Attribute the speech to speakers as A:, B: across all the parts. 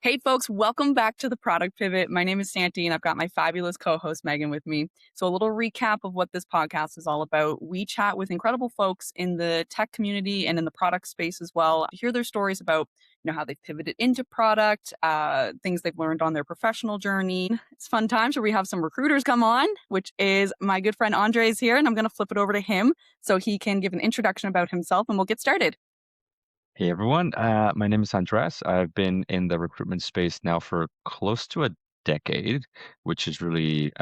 A: Hey folks, welcome back to the Product Pivot. My name is Santi and I've got my fabulous co-host Megan with me. So a little recap of what this podcast is all about. We chat with incredible folks in the tech community and in the product space as well. Hear their stories about, how they've pivoted into product, things they've learned on their professional journey. It's fun times where we have some recruiters come on, which is my good friend Andres here, and I'm going to flip it over to him so he can give an introduction about himself and we'll get started.
B: Hey everyone, my name is Andres. I've been in the recruitment space now for close to a decade, which is really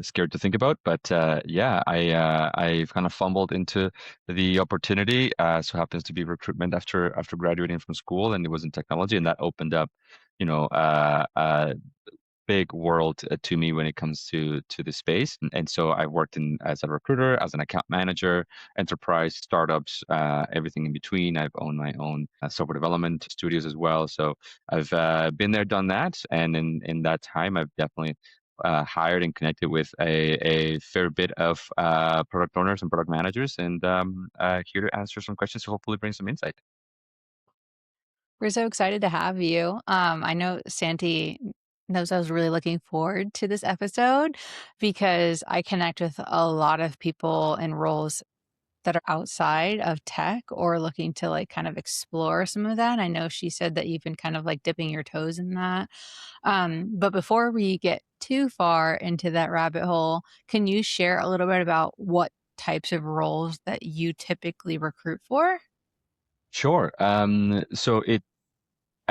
B: scared to think about. But yeah, I've kind of fumbled into the opportunity. So happens to be recruitment after graduating from school, and it was in technology, and that opened up, you know, big world to me when it comes to the space. And so I worked in as a recruiter, as an account manager, enterprise, startups, everything in between. I've owned my own software development studios as well. So I've been there, done that, and in that time, I've definitely hired and connected with a fair bit of product owners and product managers, and here to answer some questions to hopefully bring some insight.
C: We're so excited to have you. I know Santi knows I was really looking forward to this episode because I connect with a lot of people in roles that are outside of tech or looking to like kind of explore some of that. I know she said that you've been kind of like dipping your toes in that. But before we get too far into that rabbit hole, can you share a little bit about what types of roles that you typically recruit for?
B: Sure.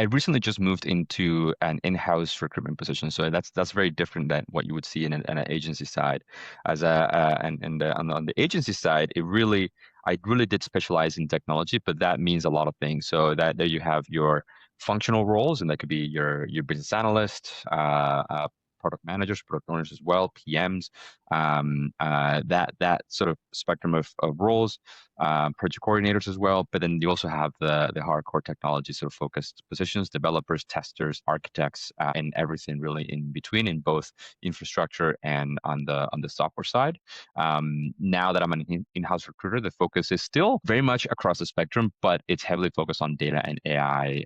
B: I recently just moved into an in-house recruitment position, so that's very different than what you would see in an agency side. As a on the agency side, I really did specialize in technology, but that means a lot of things. So that there you have your functional roles, and that could be your business analyst, product managers, product owners as well, PMs, that sort of spectrum of roles, project coordinators as well. But then you also have the hardcore technology sort of focused positions, developers, testers, architects, and everything really in between in both infrastructure and on the software side. Now that I'm an in-house recruiter, the focus is still very much across the spectrum, but it's heavily focused on data and AI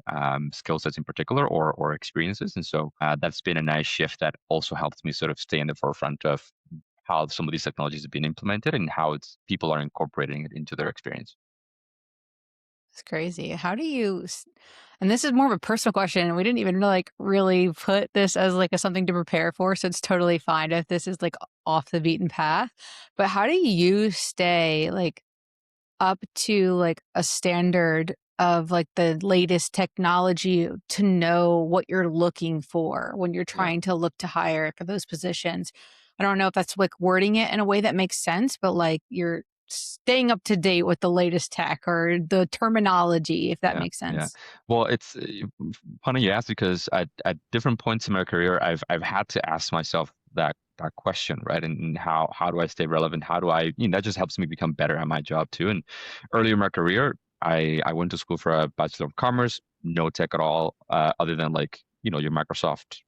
B: skill sets in particular, or experiences. And so that's been a nice shift that also helps me sort of stay in the forefront of how some of these technologies have been implemented and how people are incorporating it into their experience.
C: It's crazy. How do you and this is more of a personal question, and we didn't even like really put this as like a something to prepare for, so it's totally fine if this is like off the beaten path. But how do you stay like up to like a standard of like the latest technology to know what you're looking for when you're
B: Yeah.
C: trying to look to hire for those positions? I don't know if that's like wording it in a way that makes sense, but like you're staying up to date with the latest tech or the terminology, if that
B: Yeah,
C: makes
B: yeah.
C: sense.
B: Well, it's funny you ask because at different points in my career, I've had to ask myself that question, right? And how do I stay relevant? How do that just helps me become better at my job too. And earlier in my career, I went to school for a Bachelor of Commerce, no tech at all, other than like, your Microsoft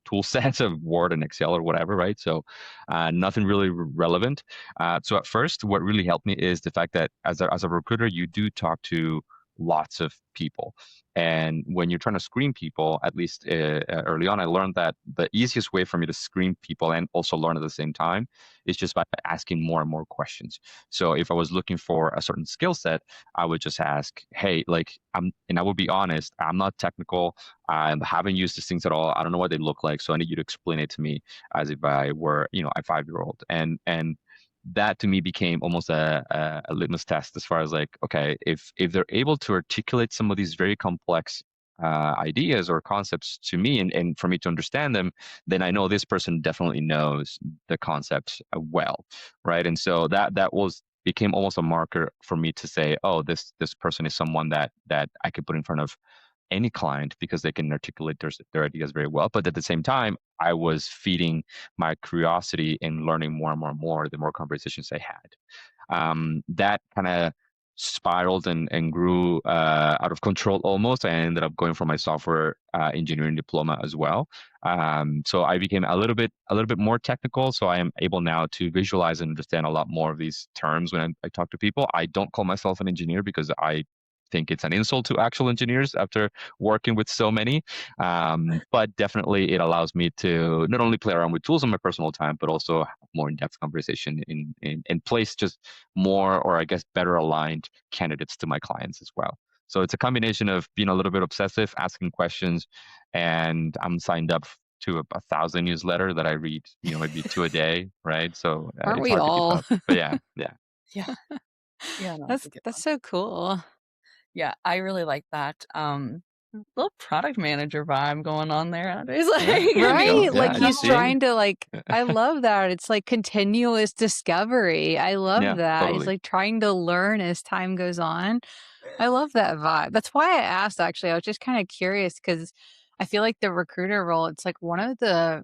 B: tool sets of Word and Excel or whatever, right? So nothing really relevant. So at first, what really helped me is the fact that as a recruiter, you do talk to lots of people. And when you're trying to screen people, at least early on, I learned that the easiest way for me to screen people and also learn at the same time is just by asking more and more questions. So if I was looking for a certain skill set, I would just ask, hey, and I would be honest, I'm not technical. I haven't used these things at all. I don't know what they look like. So I need you to explain it to me as if I were, a 5-year-old. And that to me became almost a litmus test as far as like, okay, if they're able to articulate some of these very complex ideas or concepts to me and for me to understand them, then I know this person definitely knows the concept well, right? And so that was became almost a marker for me to say, oh, this person is someone that I could put in front of any client because they can articulate their ideas very well. But at the same time, I was feeding my curiosity in learning more and more and more the more conversations I had. That kind of spiraled and grew out of control almost. I ended up going for my software engineering diploma as well. So I became a little bit more technical. So I am able now to visualize and understand a lot more of these terms when I talk to people. I don't call myself an engineer because I think it's an insult to actual engineers after working with so many. But definitely it allows me to not only play around with tools in my personal time, but also have more in-depth conversation in place just more, or I guess better aligned candidates to my clients as well. So it's a combination of being a little bit obsessive, asking questions, and I'm signed up to 1,000 newsletter that I read, maybe two a day, right? So
C: Aren't
B: it's
C: we
B: hard to keep
C: all?
B: up. But yeah, yeah,
A: Yeah. Yeah, no, it's
C: That's
A: a good
C: that's
A: one.
C: so cool.
A: Yeah, I really like that. Little product manager vibe going on there. And it's like,
B: yeah.
A: I
B: There you
A: mean,
B: go.
C: Right?
B: Yeah,
C: Like
B: you
C: he's
B: see.
C: trying to like I love that. It's like continuous discovery. I love
B: Yeah,
C: that. He's
B: totally.
C: like trying to learn as time goes on. I love that vibe. That's why I asked actually. I was just kind of curious because I feel like the recruiter role, it's like one of the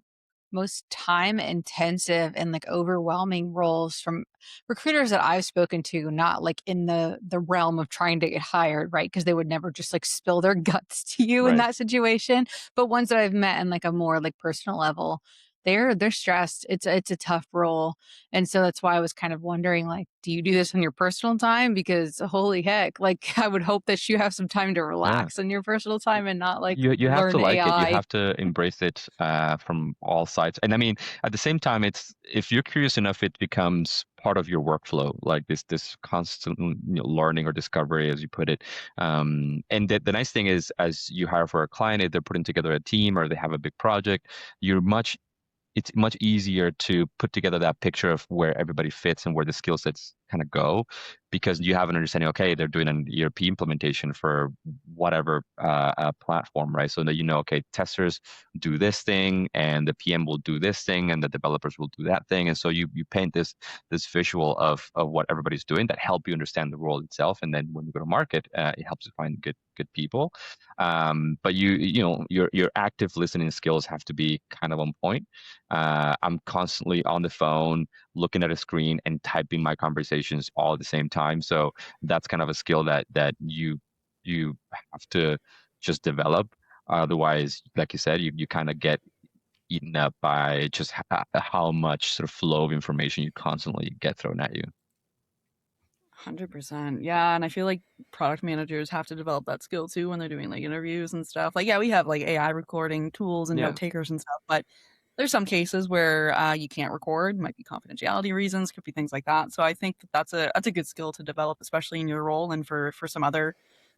C: most time intensive and like overwhelming roles from recruiters that I've spoken to, not like in the realm of trying to get hired, right? Because they would never just like spill their guts to you in
B: Right.
C: that situation. But ones that I've met in like a more like personal level, they're stressed. It's a tough role. And so that's why I was kind of wondering, like, do you do this on your personal time? Because holy heck, like I would hope that you have some time to
B: Yeah.
C: relax on your personal time and not like
B: You have to
C: learn
B: like it. You
C: AI.
B: have to embrace it from all sides. And I mean, at the same time, it's if you're curious enough, it becomes part of your workflow, like this constant learning or discovery, as you put it. And the nice thing is, as you hire for a client, if they're putting together a team or they have a big project, you're much it's much easier to put together that picture of where everybody fits and where the skill sets kind of go, because you have an understanding. Okay, they're doing an ERP implementation for whatever platform, right? So that okay, testers do this thing, and the PM will do this thing, and the developers will do that thing, and so you paint this visual of what everybody's doing that help you understand the role itself, and then when you go to market, it helps you find good people. But your active listening skills have to be kind of on point. I'm constantly on the phone, looking at a screen and typing my conversations all at the same time. So that's kind of a skill that you have to just develop. Otherwise, like you said, you kind of get eaten up by just how much sort of flow of information you constantly get thrown at you.
A: 100%. Yeah, and I feel like product managers have to develop that skill too when they're doing like interviews and stuff. Like, yeah, we have like AI recording tools and
B: Yeah.
A: note takers and stuff, but there's some cases where you can't record, might be confidentiality reasons, could be things like that. So I think that that's a good skill to develop, especially in your role and for some other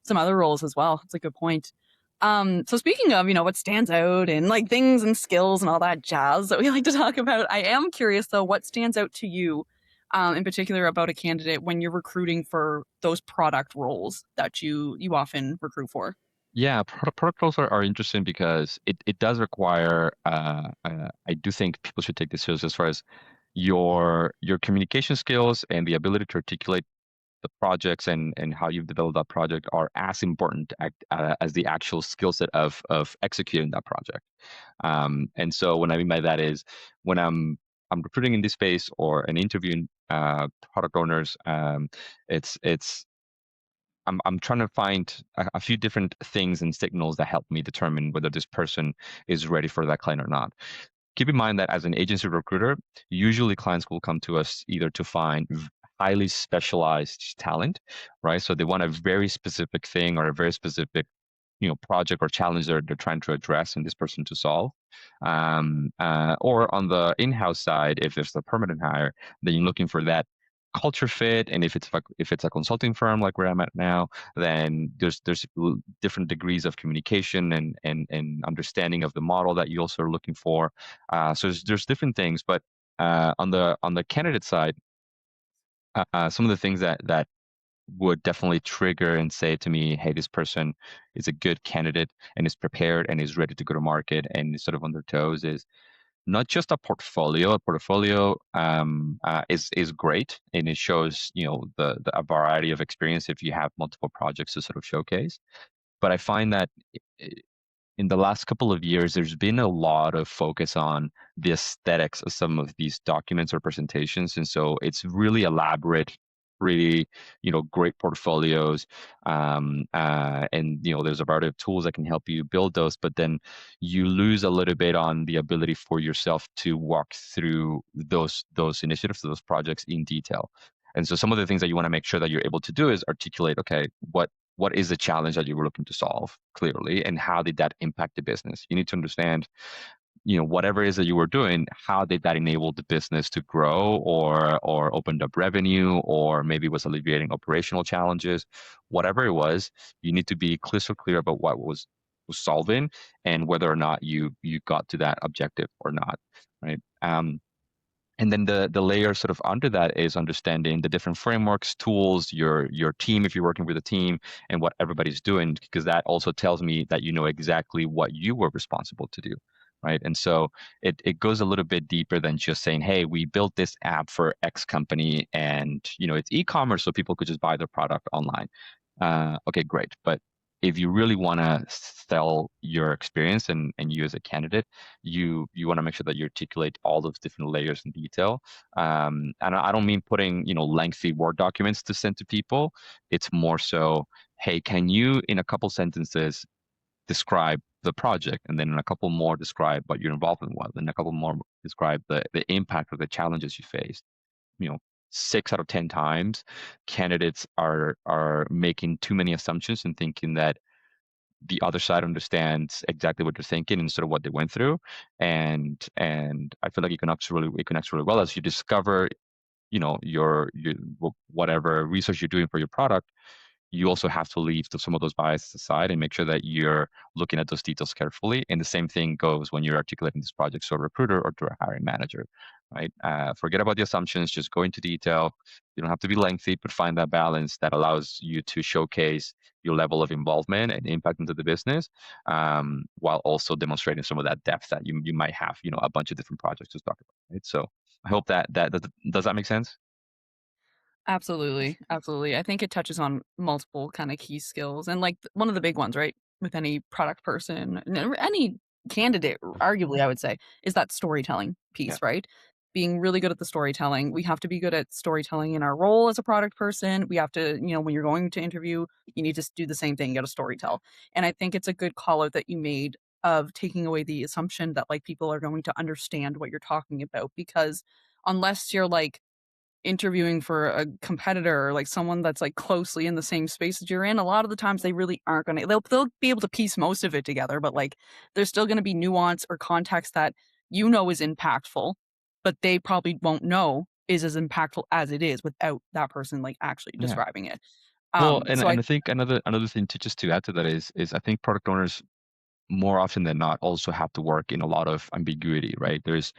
A: roles as well. It's a good point. So speaking of, what stands out and like things and skills and all that jazz that we like to talk about, I am curious though, what stands out to you in particular about a candidate when you're recruiting for those product roles that you often recruit for?
B: Yeah, product roles are interesting because it does require. I do think people should take this seriously as far as your communication skills and the ability to articulate the projects and how you've developed that project are as important as the actual skill set of executing that project. And so what I mean by that is when I'm recruiting in this space or an interviewing product owners, it's I'm trying to find a few different things and signals that help me determine whether this person is ready for that client or not. Keep in mind that as an agency recruiter, usually clients will come to us either to find highly specialized talent, right? So they want a very specific thing or a very specific project or challenge they're trying to address and this person to solve. Or on the in-house side, if it's a permanent hire, then you're looking for that culture fit. And if it's a consulting firm like where I'm at now, then there's different degrees of communication and understanding of the model that you also are looking for. So there's different things, but on the candidate side, some of the things that would definitely trigger and say to me, hey, this person is a good candidate and is prepared and is ready to go to market and is sort of on their toes is not just a portfolio. A portfolio is great and it shows a variety of experience if you have multiple projects to sort of showcase. But I find that in the last couple of years, there's been a lot of focus on the aesthetics of some of these documents or presentations. And so it's really elaborate, really, great portfolios. And, there's a variety of tools that can help you build those, but then you lose a little bit on the ability for yourself to walk through those initiatives, those projects in detail. And so some of the things that you want to make sure that you're able to do is articulate, okay, what what is the challenge that you were looking to solve clearly, and how did that impact the business? You need to understand, whatever it is that you were doing, how did that enable the business to grow, or opened up revenue, or maybe was alleviating operational challenges. Whatever it was, you need to be crystal clear about what was solving, and whether or not you got to that objective or not, right? And then the layer sort of under that is understanding the different frameworks, tools, your team, if you're working with a team, and what everybody's doing, because that also tells me that you know exactly what you were responsible to do, right? And so it goes a little bit deeper than just saying, hey, we built this app for X company, and it's e-commerce, so people could just buy the product online. Okay, great. But if you really want to sell your experience, and you as a candidate, you want to make sure that you articulate all those different layers in detail. And I don't mean putting lengthy Word documents to send to people. It's more so, hey, can you in a couple sentences describe the project, and then in a couple more describe what your involvement was, and a couple more describe the impact of the challenges you faced. you know 6 out of 10 times, candidates are making too many assumptions and thinking that the other side understands exactly what you're thinking and sort of what they went through. And I feel like it connects really well as you discover, your whatever research you're doing for your product. You also have to leave some of those biases aside and make sure that you're looking at those details carefully. And the same thing goes when you're articulating this project to a recruiter or to a hiring manager, right? Forget about the assumptions, just go into detail. You don't have to be lengthy, but find that balance that allows you to showcase your level of involvement and impact into the business, while also demonstrating some of that depth that you might have, a bunch of different projects to talk about, right? So I hope that does that make sense?
A: Absolutely, absolutely. I think it touches on multiple kind of key skills and like one of the big ones, right? With any product person, any candidate, arguably, I would say, is that storytelling
B: Yeah.
A: piece, right? Being really good at the storytelling. We have to be good at storytelling in our role as a product person. We have to, when you're going to interview, you need to do the same thing. You got to storytell. And I think it's a good call out that you made of taking away the assumption that like people are going to understand what you're talking about because unless you're like interviewing for a competitor or like someone that's like closely in the same space that you're in, a lot of the times they really aren't gonna they'll be able to piece most of it together, but like there's still gonna be nuance or context that is impactful, but they probably won't know is as impactful as it is without that person like actually
B: Yeah.
A: describing it.
B: Well, and
A: So
B: and
A: I
B: I think another thing to add to that is I think product owners more often than not also have to work in a lot of ambiguity, right? There's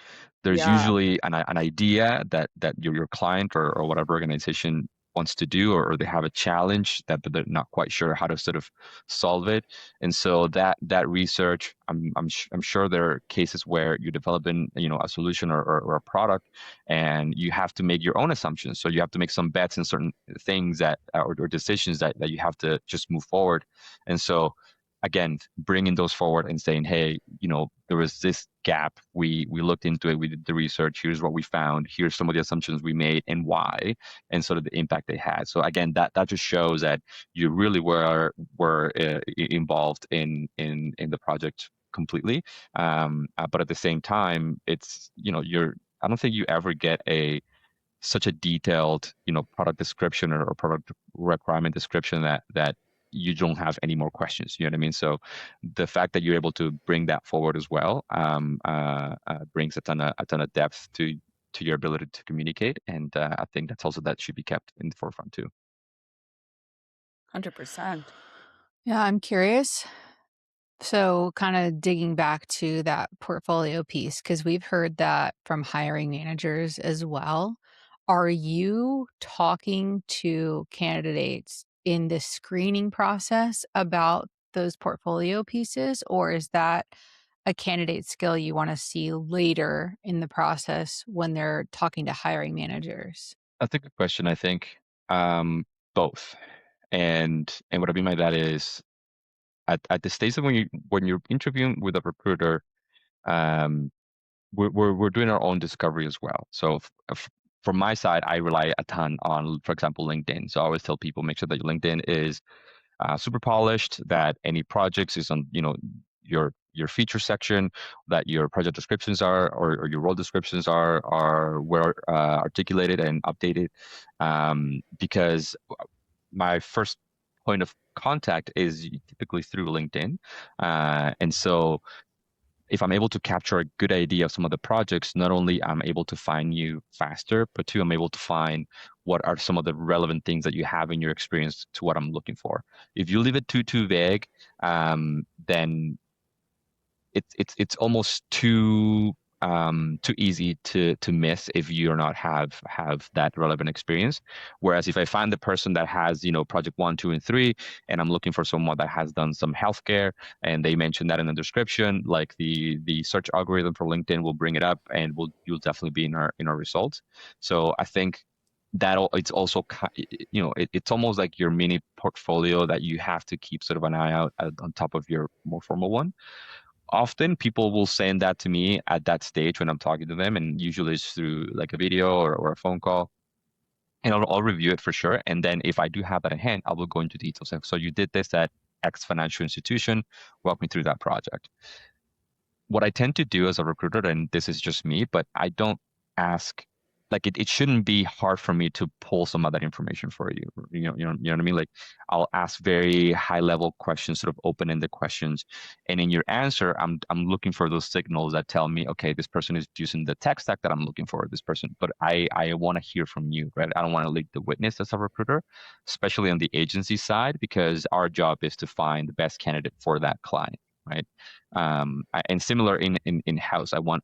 A: yeah,
B: usually an idea that your client or whatever organization wants to do, or they have a challenge that but they're not quite sure how to sort of solve it. And so that research, I'm sure there are cases where you're developing a solution or a product, and you have to make your own assumptions. So you have to make some bets in certain things that or decisions that you have to just move forward. And so again, bringing those forward and saying, hey, there was this gap. We looked into it. We did the research. Here's what we found. Here's some of the assumptions we made and why, and sort of the impact they had. So again, that just shows that you really were involved in the project completely. But at the same time, it's I don't think you ever get such a detailed product description or product requirement description that you don't have any more questions. You know what I mean? So the fact that you're able to bring that forward as well, brings a ton of depth to your ability to communicate, and I think that should be kept in the forefront too.
A: 100%.
C: Yeah, I'm curious. So, kind of digging back to that portfolio piece, because we've heard that from hiring managers as well. Are you talking to candidates in the screening process about those portfolio pieces, or is that a candidate skill you want to see later in the process when they're talking to hiring managers?
B: That's a good question. I think both, and what I mean by that is at the stage of when you're interviewing with a recruiter, um, we're doing our own discovery as well. So from my side, I rely a ton on, for example, LinkedIn. So I always tell people, make sure that your LinkedIn is super polished, that any projects is on your feature section, that your project descriptions or your role descriptions are well articulated and updated, because my first point of contact is typically through LinkedIn. And so if I'm able to capture a good idea of some of the projects, not only I'm able to find you faster, but two, I'm able to find what are some of the relevant things that you have in your experience to what I'm looking for. If you leave it too vague, then it's almost too easy to miss if you're not have that relevant experience. Whereas if I find the person that has, project 1, 2, and 3, and I'm looking for someone that has done some healthcare and they mention that in the description, like the search algorithm for LinkedIn will bring it up and you'll definitely be in our results. So I think that it's also it's almost like your mini portfolio that you have to keep sort of an eye out on top of your more formal one. Often people will send that to me at that stage when I'm talking to them, and usually it's through like a video or a phone call, and I'll review it for sure. And then if I do have that in hand, I will go into details. So you did this at X financial institution, walk me through that project. What I tend to do as a recruiter, and this is just me, but I don't ask, like it shouldn't be hard for me to pull some of that information for you. You know what I mean? Like I'll ask very high level questions, sort of open-ended questions. And in your answer, I'm looking for those signals that tell me, okay, this person is using the tech stack that I'm looking for, this person. But I want to hear from you, right? I don't want to lead the witness as a recruiter, especially on the agency side, because our job is to find the best candidate for that client, right? And similar in house, I want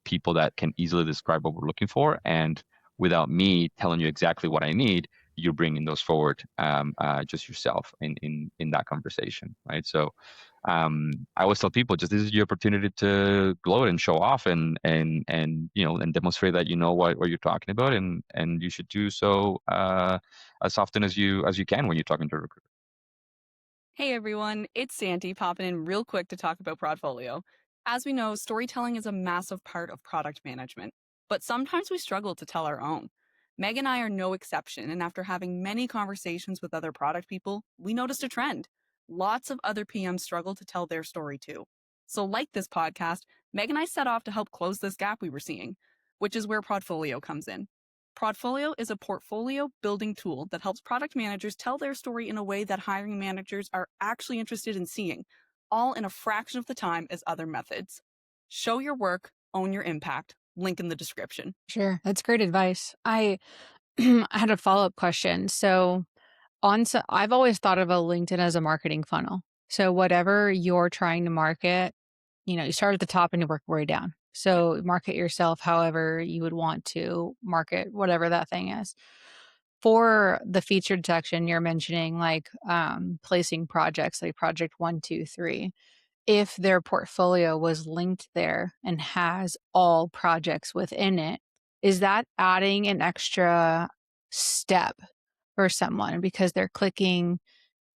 B: people that can easily describe what we're looking for, and without me telling you exactly what I need, you're bringing those forward just yourself in that conversation, right? So I always tell people, just this is your opportunity to gloat and show off and demonstrate that you know what you're talking about, and you should do so as often as you can when you're talking to a recruiter.
A: Hey everyone, it's Sandy popping in real quick to talk about Prodfolio. As we know, storytelling is a massive part of product management, but sometimes we struggle to tell our own. Meg and I are no exception, and after having many conversations with other product people, we noticed a trend. Lots of other PMs struggle to tell their story too. So, like this podcast, Meg and I set off to help close this gap we were seeing, which is where Prodfolio comes in. Prodfolio is a portfolio building tool that helps product managers tell their story in a way that hiring managers are actually interested in seeing, all in a fraction of the time as other methods. Show your work, own your impact. Link in the description.
C: Sure. That's great advice. I had a follow-up question. So I've always thought of a LinkedIn as a marketing funnel. So whatever you're trying to market, you start at the top and you work your way down. So market yourself however you would want to market whatever that thing is. For the featured section, you're mentioning like placing projects like project 1, 2, 3. If their portfolio was linked there and has all projects within it, is that adding an extra step for someone because they're clicking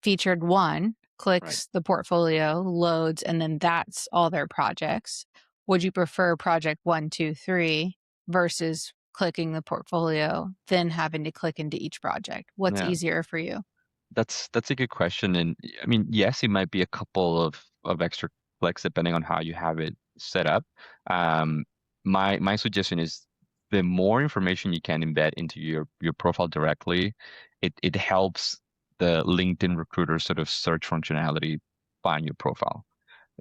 C: featured 1, clicks the portfolio, loads, and then that's all their projects? Would you prefer project 1, 2, 3 versus clicking the portfolio, then having to click into each project? What's
B: Yeah.
C: easier for you?
B: That's a good question, and I mean, yes, it might be a couple of extra clicks depending on how you have it set up. Um, my suggestion is the more information you can embed into your profile directly, it helps the LinkedIn recruiter sort of search functionality find your profile.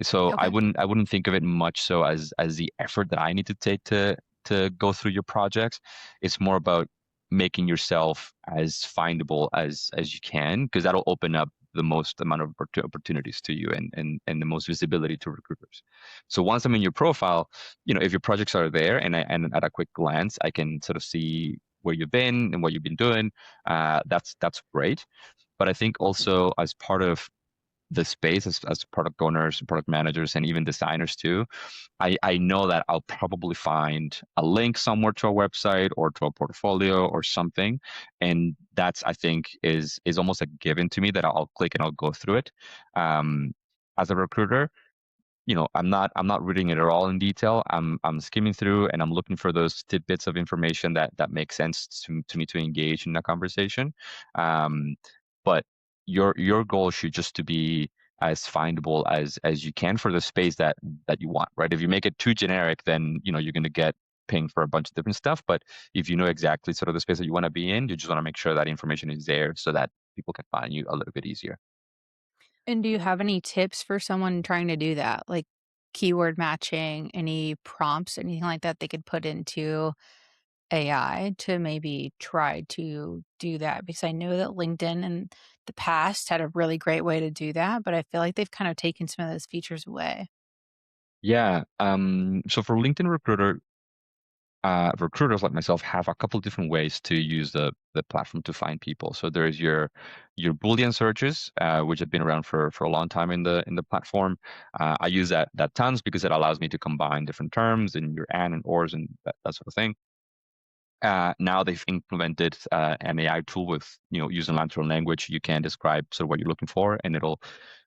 B: So I
C: Okay.
B: wouldn't think of it much so as the effort that I need to take to go through your projects. It's more about making yourself as findable as you can, because that'll open up the most amount of opportunities to you and the most visibility to recruiters. So once I'm in your profile, if your projects are there and at a quick glance, I can sort of see where you've been and what you've been doing. That's great. But I think also as part of the space as product owners, product managers, and even designers too, I know that I'll probably find a link somewhere to a website or to a portfolio or something. And that's, I think, is almost a given to me that I'll click and I'll go through it. As a recruiter, I'm not reading it at all in detail. I'm skimming through and I'm looking for those tidbits of information that make sense to me to engage in a conversation. But your goal should just to be as findable as you can for the space that you want, right? If you make it too generic, then you're going to get pinged for a bunch of different stuff. But if you know exactly sort of the space that you want to be in, you just want to make sure that information is there so that people can find you a little bit easier.
C: And do you have any tips for someone trying to do that? Like keyword matching, any prompts, anything like that they could put into AI to maybe try to do that? Because I know that LinkedIn in the past had a really great way to do that, but I feel like they've kind of taken some of those features away.
B: Yeah. So for LinkedIn Recruiter, recruiters like myself have a couple different ways to use the platform to find people. So there's your Boolean searches, which have been around for a long time in the platform. I use that tons because it allows me to combine different terms and your and ors and that sort of thing. Now they've implemented an AI tool with using natural language. You can describe sort of what you're looking for, and it'll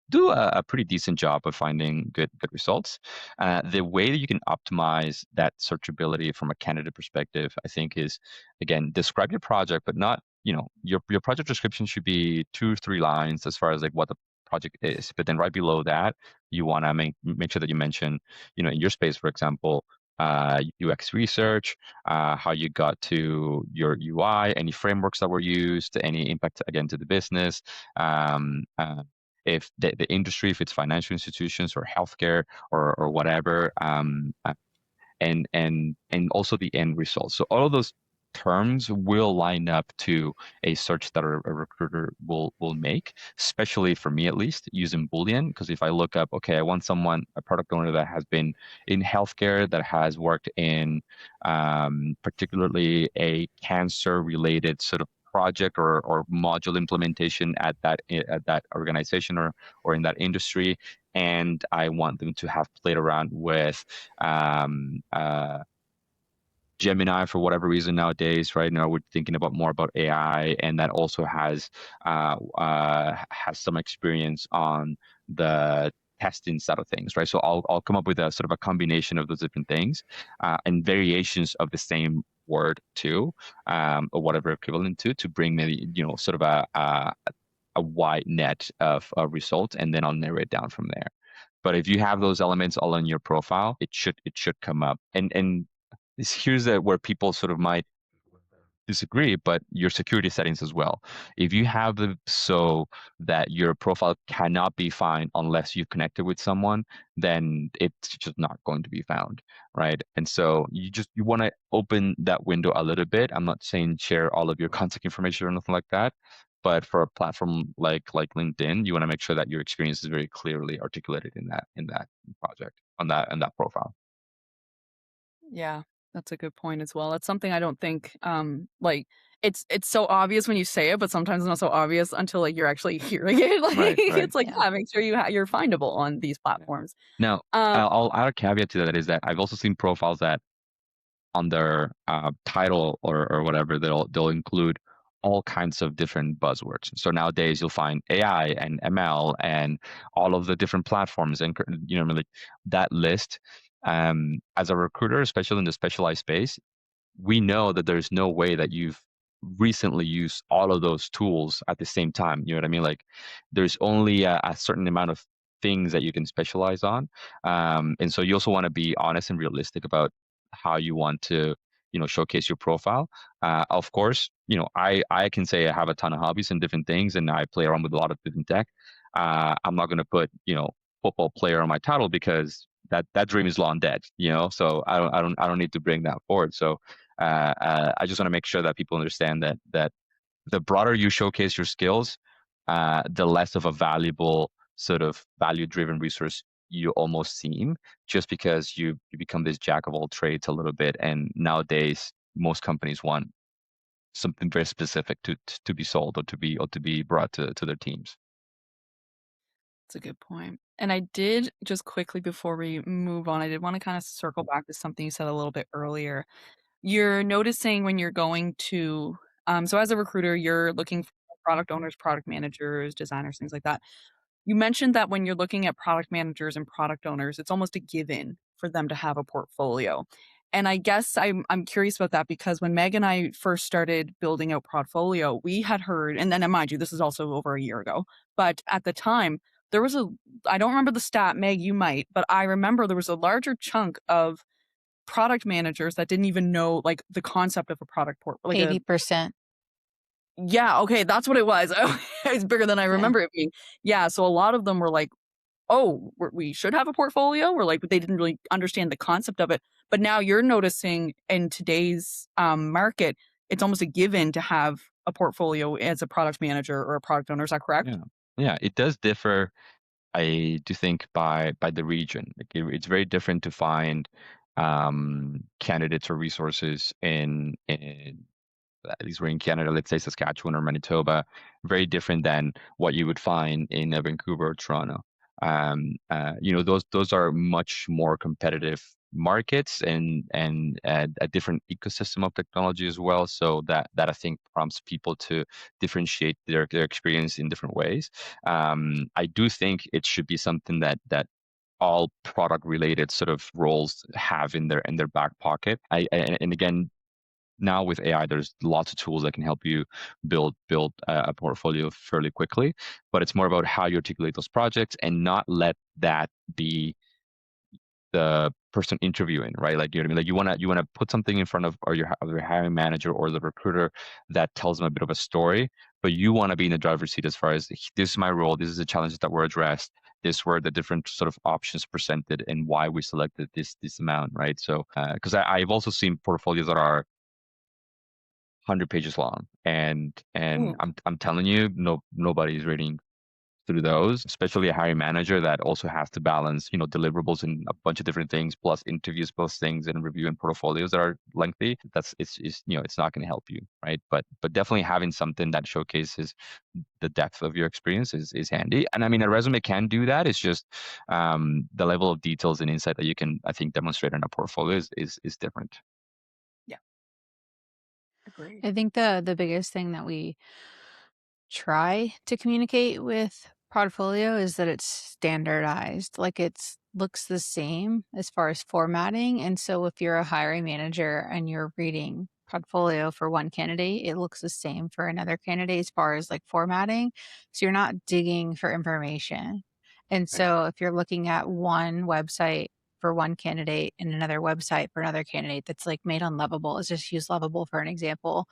B: do a pretty decent job of finding good results. The way that you can optimize that searchability from a candidate perspective, I think, is again describe your project, but not your project description should be 2 or 3 lines as far as like what the project is. But then right below that, you want to make sure that you mention, in your space, for example, UX research, how you got to your UI, any frameworks that were used, any impact again to the business, if the industry, if it's financial institutions or healthcare or whatever, and also the end result. So all of those terms will line up to a search that a recruiter will make, especially for me at least, using Boolean. Because if I look up, okay, I want a product owner that has been in healthcare, that has worked in particularly a cancer related sort of project or module implementation at that organization or in that industry, and I want them to have played around with um, uh, Gemini for whatever reason nowadays. Right now, we're thinking about more about AI, and that also has some experience on the testing side of things, right? So I'll come up with a sort of a combination of those different things and variations of the same word too, or whatever equivalent to bring maybe sort of a wide net of results, and then I'll narrow it down from there. But if you have those elements all in your profile, it should come up. And here's where people sort of might disagree, but your security settings as well. If you have them so that your profile cannot be found unless you've connected with someone, then it's just not going to be found, right? And so you want to open that window a little bit. I'm not saying share all of your contact information or nothing like that, but for a platform like LinkedIn, you want to make sure that your experience is very clearly articulated in that project on that profile.
A: Yeah, that's a good point as well. That's something I don't think, like, it's so obvious when you say it, but sometimes it's not so obvious until, like, you're actually hearing it. Like,
B: Right, right.
A: it's like,
C: Yeah.
A: yeah, make sure you're findable on these
B: Yeah.
A: platforms.
B: Now,
A: Um,
B: I'll add a caveat to that is that I've also seen profiles that on their title or whatever they'll include all kinds of different buzzwords. So nowadays you'll find AI and ML and all of the different platforms and like that list. As a recruiter, especially in the specialized space, we know that there's no way that you've recently used all of those tools at the same time. You know what I mean? Like there's only a certain amount of things that you can specialize on. And so you also want to be honest and realistic about how you want to, showcase your profile. Of course, I can say I have a ton of hobbies and different things, and I play around with a lot of different tech. I'm not going to put, football player on my title because that dream is long dead, so I don't need to bring that forward. So I just want to make sure that people understand that the broader you showcase your skills, the less of a valuable sort of value-driven resource you almost seem, just because you become this jack of all trades a little bit. And nowadays, most companies want something very specific to be sold or to be brought to their teams.
A: That's a good point. And I did just quickly before we move on, I did wanna kinda circle back to something you said a little bit earlier. You're noticing when you're going to so as a recruiter, you're looking for product owners, product managers, designers, things like that. You mentioned that when you're looking at product managers and product owners, it's almost a given for them to have a portfolio. And I guess I'm curious about that because when Meg and I first started building out Portfolio, we had heard, and then mind you, this is also over a year ago, but at the time, there was a I don't remember the stat, Meg, you might, but I remember there was a larger chunk of product managers that didn't even know like the concept of a product port like a
C: 80%.
A: Yeah, okay, that's what it was. It's bigger than I
C: Yeah.
A: remember it being. Yeah, so a lot of them were like, "Oh, we should have a portfolio," or like they didn't really understand the concept of it. But now you're noticing in today's, market, it's almost a given to have a portfolio as a product manager or a product owner. Is that correct?
B: Yeah. Yeah, it does differ, I do think, by the region. Like it's very different to find candidates or resources in at least we're in Canada, let's say Saskatchewan or Manitoba, very different than what you would find in Vancouver or Toronto. Those are much more competitive markets and a different ecosystem of technology as well. So that I think prompts people to differentiate their experience in different ways. I do think it should be something that all product related sort of roles have in their back pocket. And again, now with AI, there's lots of tools that can help you build a portfolio fairly quickly. But it's more about how you articulate those projects and not let that be the person interviewing, right? Like, you know what I mean? Like you wanna put something in front of your hiring manager or the recruiter that tells them a bit of a story, but you want to be in the driver's seat as far as this is my role, this is the challenges that were addressed, this were the different sort of options presented, and why we selected this amount, right? So, because I've also seen portfolios that are 100 pages long, and
A: Ooh.
B: I'm telling you, nobody's reading through those, especially a hiring manager that also has to balance, deliverables and a bunch of different things, plus interviews, plus things and reviewing portfolios that are lengthy. It's not going to help you, right? But definitely having something that showcases the depth of your experience is handy. And I mean, a resume can do that. It's just the level of details and insight that you can, I think, demonstrate in a portfolio is different.
A: Yeah, agreed.
C: I think the biggest thing that we try to communicate with portfolio is that it's standardized, like it's looks the same as far as formatting. And so if you're a hiring manager and you're reading portfolio for one candidate, it looks the same for another candidate as far as like formatting. So you're not digging for information. And
A: Right.
C: so if you're looking at one website for one candidate and another website for another candidate that's like made on Lovable, let's just use Lovable for an example,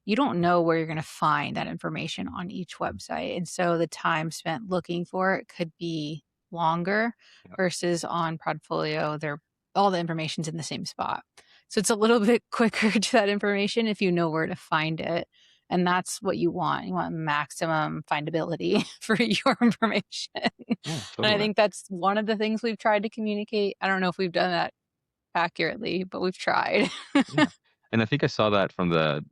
C: you don't know where you're going to find that information on each website. And so the time spent looking for it could be longer
B: Yeah.
C: versus on Podfolio, they're all the information's in the same spot. So it's a little bit quicker to that information if you know where to find it. And that's what you want. You want maximum findability for your information.
B: Yeah,
C: And I
B: totally.
C: think that's one of the things we've tried to communicate. I don't know if we've done that accurately, but we've tried.
B: Yeah. And I think I saw that from the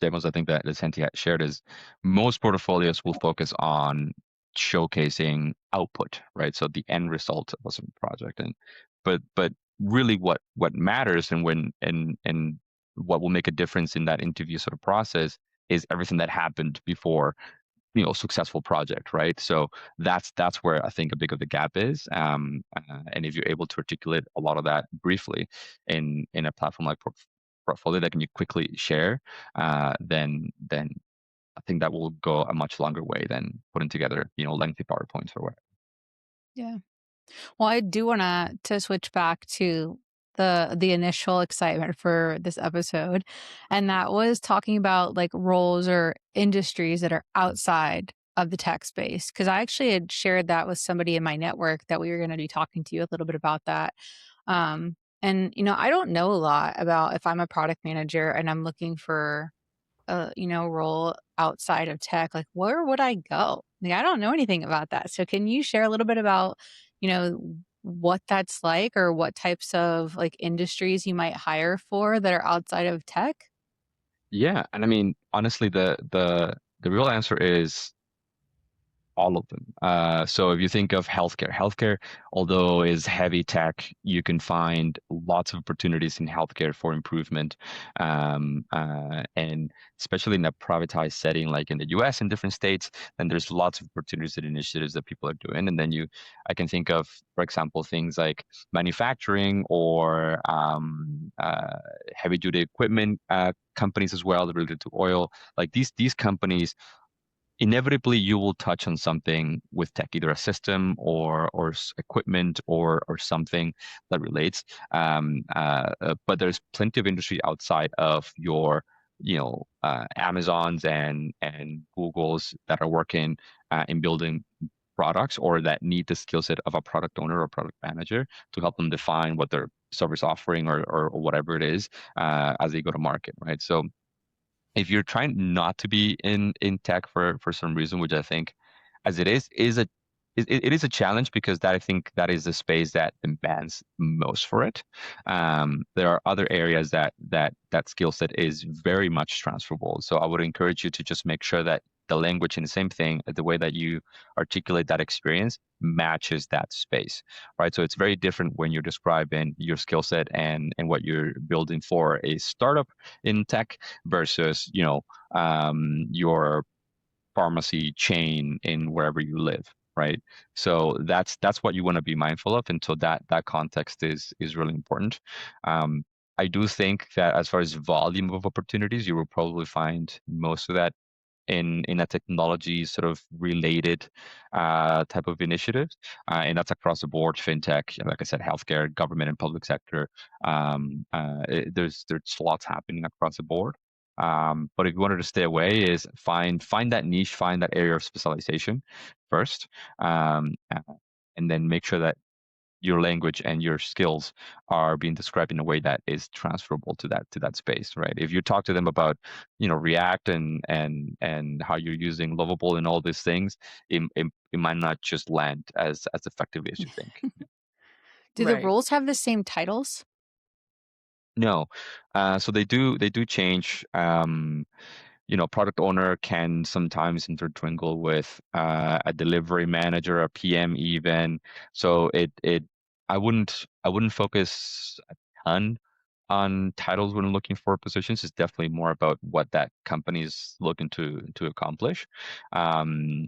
B: demos I think that Vicente had shared is most portfolios will focus on showcasing output, right? So the end result of a certain project. But really what matters and what will make a difference in that interview sort of process is everything that happened before, successful project, right? So that's where I think a big of the gap is. And if you're able to articulate a lot of that briefly in a platform like Portfolio that can you quickly share, then I think that will go a much longer way than putting together, lengthy PowerPoints or whatever.
C: Yeah. Well, I do wanna to switch back to the initial excitement for this episode, and that was talking about, like, roles or industries that are outside of the tech space. Because I actually had shared that with somebody in my network that we were gonna be talking to you a little bit about that. I don't know a lot about if I'm a product manager and I'm looking for role outside of tech, like where would I go? Like, I don't know anything about that. So can you share a little bit about, what that's like or what types of like industries you might hire for that are outside of tech?
B: Yeah, and I mean, honestly, the real answer is all of them. So if you think of healthcare, although is heavy tech, you can find lots of opportunities in healthcare for improvement, and especially in a privatized setting like in the U.S. and different states, then there's lots of opportunities and initiatives that people are doing. And then I can think of, for example, things like manufacturing or heavy duty equipment companies as well related to oil. Like these companies inevitably you will touch on something with tech, either a system or equipment or something that relates. But there's plenty of industry outside of your Amazons and Googles that are working in building products or that need the skill set of a product owner or product manager to help them define what their service offering or whatever it is as they go to market, right? So if you're trying not to be in tech for some reason, which I think as it is a it is a challenge because that I think that is the space that demands most for it. There are other areas that skill set is very much transferable. So I would encourage you to just make sure that the language and the same thing, the way that you articulate that experience matches that space, right? So it's very different when you're describing your skill set and what you're building for a startup in tech versus your pharmacy chain in wherever you live, right? So that's what you want to be mindful of, and so that context is really important. I do think that as far as volume of opportunities, you will probably find most of that in a technology sort of related type of initiatives, and that's across the board, fintech, like I said, healthcare, government, and public sector. There's lots happening across the board. But if you wanted to stay away, is find that niche, find that area of specialization first, and then make sure that your language and your skills are being described in a way that is transferable to that space, right? If you talk to them about React and how you're using Lovable and all these things, it might not just land as effectively as you think.
C: Do the
A: Right.
C: roles have the same titles?
B: No, so they do change. Product owner can sometimes intertwingle with a delivery manager, a PM even. So I wouldn't focus a ton on titles when looking for positions. It's definitely more about what that company is looking to accomplish. Um,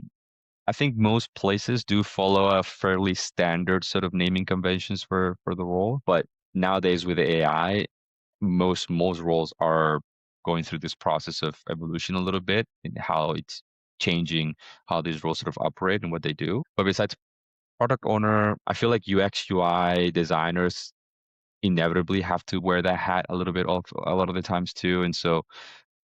B: I think most places do follow a fairly standard sort of naming conventions for the role, but nowadays with AI, most roles are going through this process of evolution a little bit and how it's changing how these roles sort of operate and what they do. But besides product owner, I feel like UX UI designers inevitably have to wear that hat a little bit a lot of the times too. And so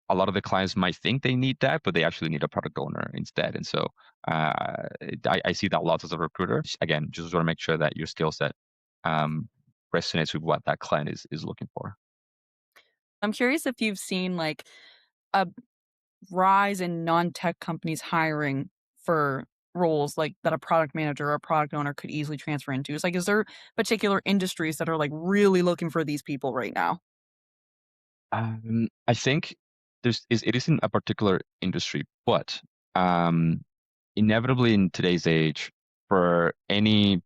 B: a lot of the clients might think they need that, but they actually need a product owner instead. And so I see that lots as a recruiter. Again, just want to make sure that your skill set um, resonates with what that client is looking for.
A: I'm curious if you've seen like a rise in non-tech companies hiring for roles like that a product manager or a product owner could easily transfer into. It's like, is there particular industries that are like really looking for these people right now?
B: I think it isn't a particular industry, but um, inevitably in today's age, for any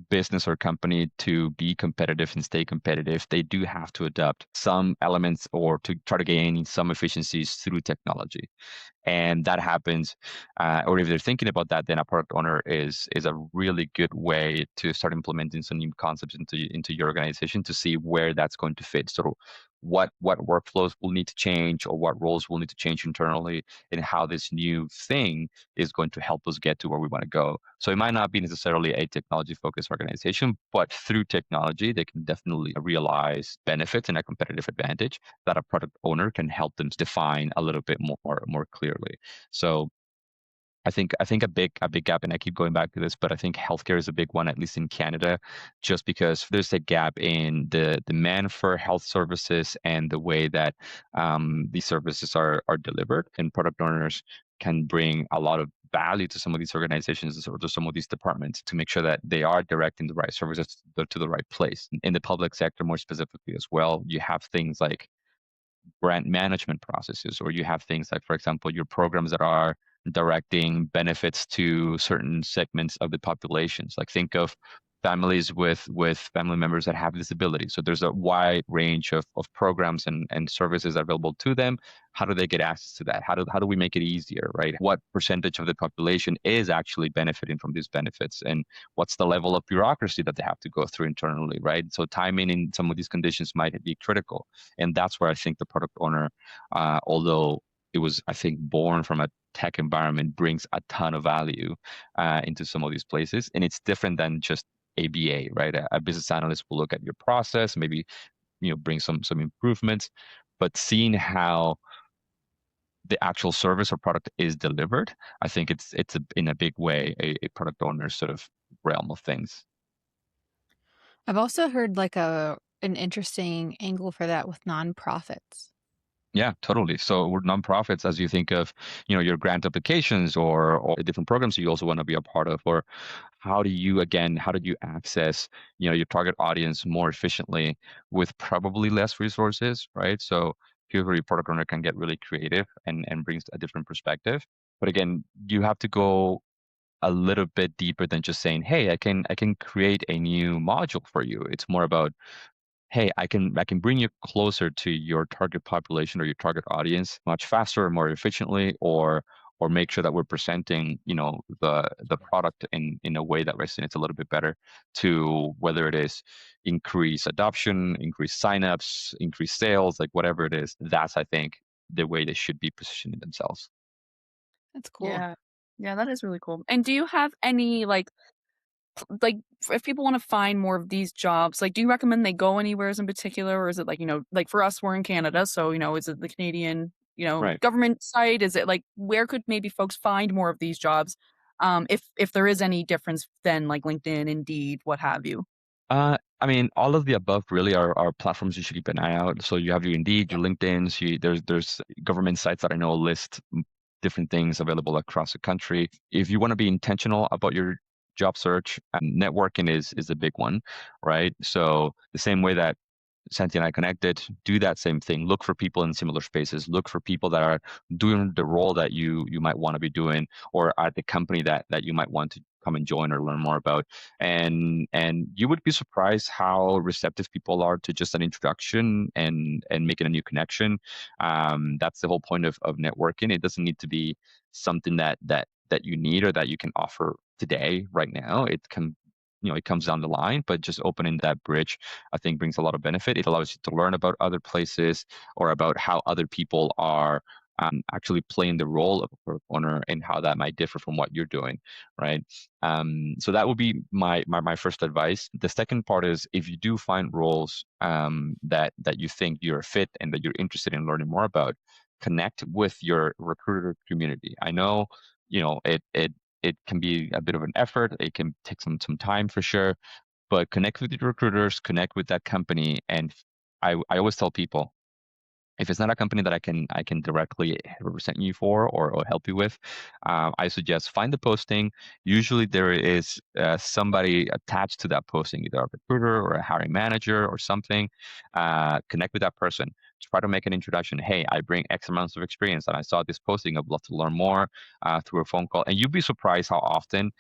B: business or company to be competitive and stay competitive, they do have to adopt some elements or to try to gain some efficiencies through technology. And that happens, or if they're thinking about that, then a product owner is a really good way to start implementing some new concepts into your organization to see where that's going to fit. So what workflows will need to change or what roles will need to change internally and how this new thing is going to help us get to where we want to go. So it might not be necessarily a technology focused organization, but through technology, they can definitely realize benefits and a competitive advantage that a product owner can help them define a little bit more clearly. So I think a big gap, and I keep going back to this, but I think healthcare is a big one, at least in Canada, just because there's a gap in the demand for health services and the way that these services are delivered, and product owners can bring a lot of value to some of these organizations or to some of these departments to make sure that they are directing the right services to the right place. In the public sector, more specifically as well, you have things like grant management processes, or you have things like, for example, your programs that are directing benefits to certain segments of the populations. Like think of families with family members that have disabilities. So there's a wide range of programs and services available to them. How do they get access to that? How do we make it easier, right? What percentage of the population is actually benefiting from these benefits? And what's the level of bureaucracy that they have to go through internally, right? So timing in some of these conditions might be critical. And that's where I think the product owner, although it was, I think, born from a tech environment, brings a ton of value into some of these places. And it's different than just ABA, right? A business analyst will look at your process, maybe bring some improvements. but seeing how the actual service or product is delivered, I think it's in a big way a product owner sort of realm of things.
C: I've also heard like an interesting angle for that with nonprofits.
B: Yeah, totally. So with nonprofits, as you think of, your grant applications or different programs you also want to be a part of, or how did you access, your target audience more efficiently with probably less resources, right? So every product owner can get really creative and brings a different perspective. But again, you have to go a little bit deeper than just saying, hey, I can create a new module for you. It's more about, hey, I can bring you closer to your target population or your target audience much faster and more efficiently, or make sure that we're presenting, the product in a way that resonates a little bit better to whether it is increase adoption, increase signups, increase sales, like whatever it is. That's, I think, the way they should be positioning themselves.
C: That's cool.
A: Yeah. Yeah, that is really cool. And do you have any, like, if people wanna find more of these jobs, like, do you recommend they go anywheres in particular, or is it like, like for us, we're in Canada, so, is it the Canadian,
B: Right.
A: government site? Is it like where could maybe folks find more of these jobs, if there is any difference than like LinkedIn, Indeed, what have you?
B: I mean, all of the above really are platforms you should keep an eye out. So you have your Indeed,
A: Yeah.
B: your LinkedIn. There's government sites that I know list different things available across the country. If you want to be intentional about your job search, networking is a big one, right? So the same way that Santi and I connected, do that same thing. Look for people in similar spaces. Look for people that are doing the role that you might want to be doing, or at the company that you might want to come and join or learn more about. And you would be surprised how receptive people are to just an introduction and making a new connection. That's the whole point of networking. It doesn't need to be something that you need or that you can offer today, right now. It comes down the line, but just opening that bridge, I think, brings a lot of benefit. It allows you to learn about other places or about how other people are actually playing the role of a product owner and how that might differ from what you're doing, right? So that would be my first advice. The second part is, if you do find roles that you think you're a fit and that you're interested in learning more about, connect with your recruiter community. I know, it can be a bit of an effort. It can take some time for sure, but connect with your recruiters, connect with that company. And I always tell people, if it's not a company that I can directly represent you for or help you with, I suggest find the posting. Usually there is somebody attached to that posting, either a recruiter or a hiring manager or something. Connect with that person. Try to make an introduction. Hey, I bring X amounts of experience, and I saw this posting. I'd love to learn more through a phone call. And you'd be surprised how often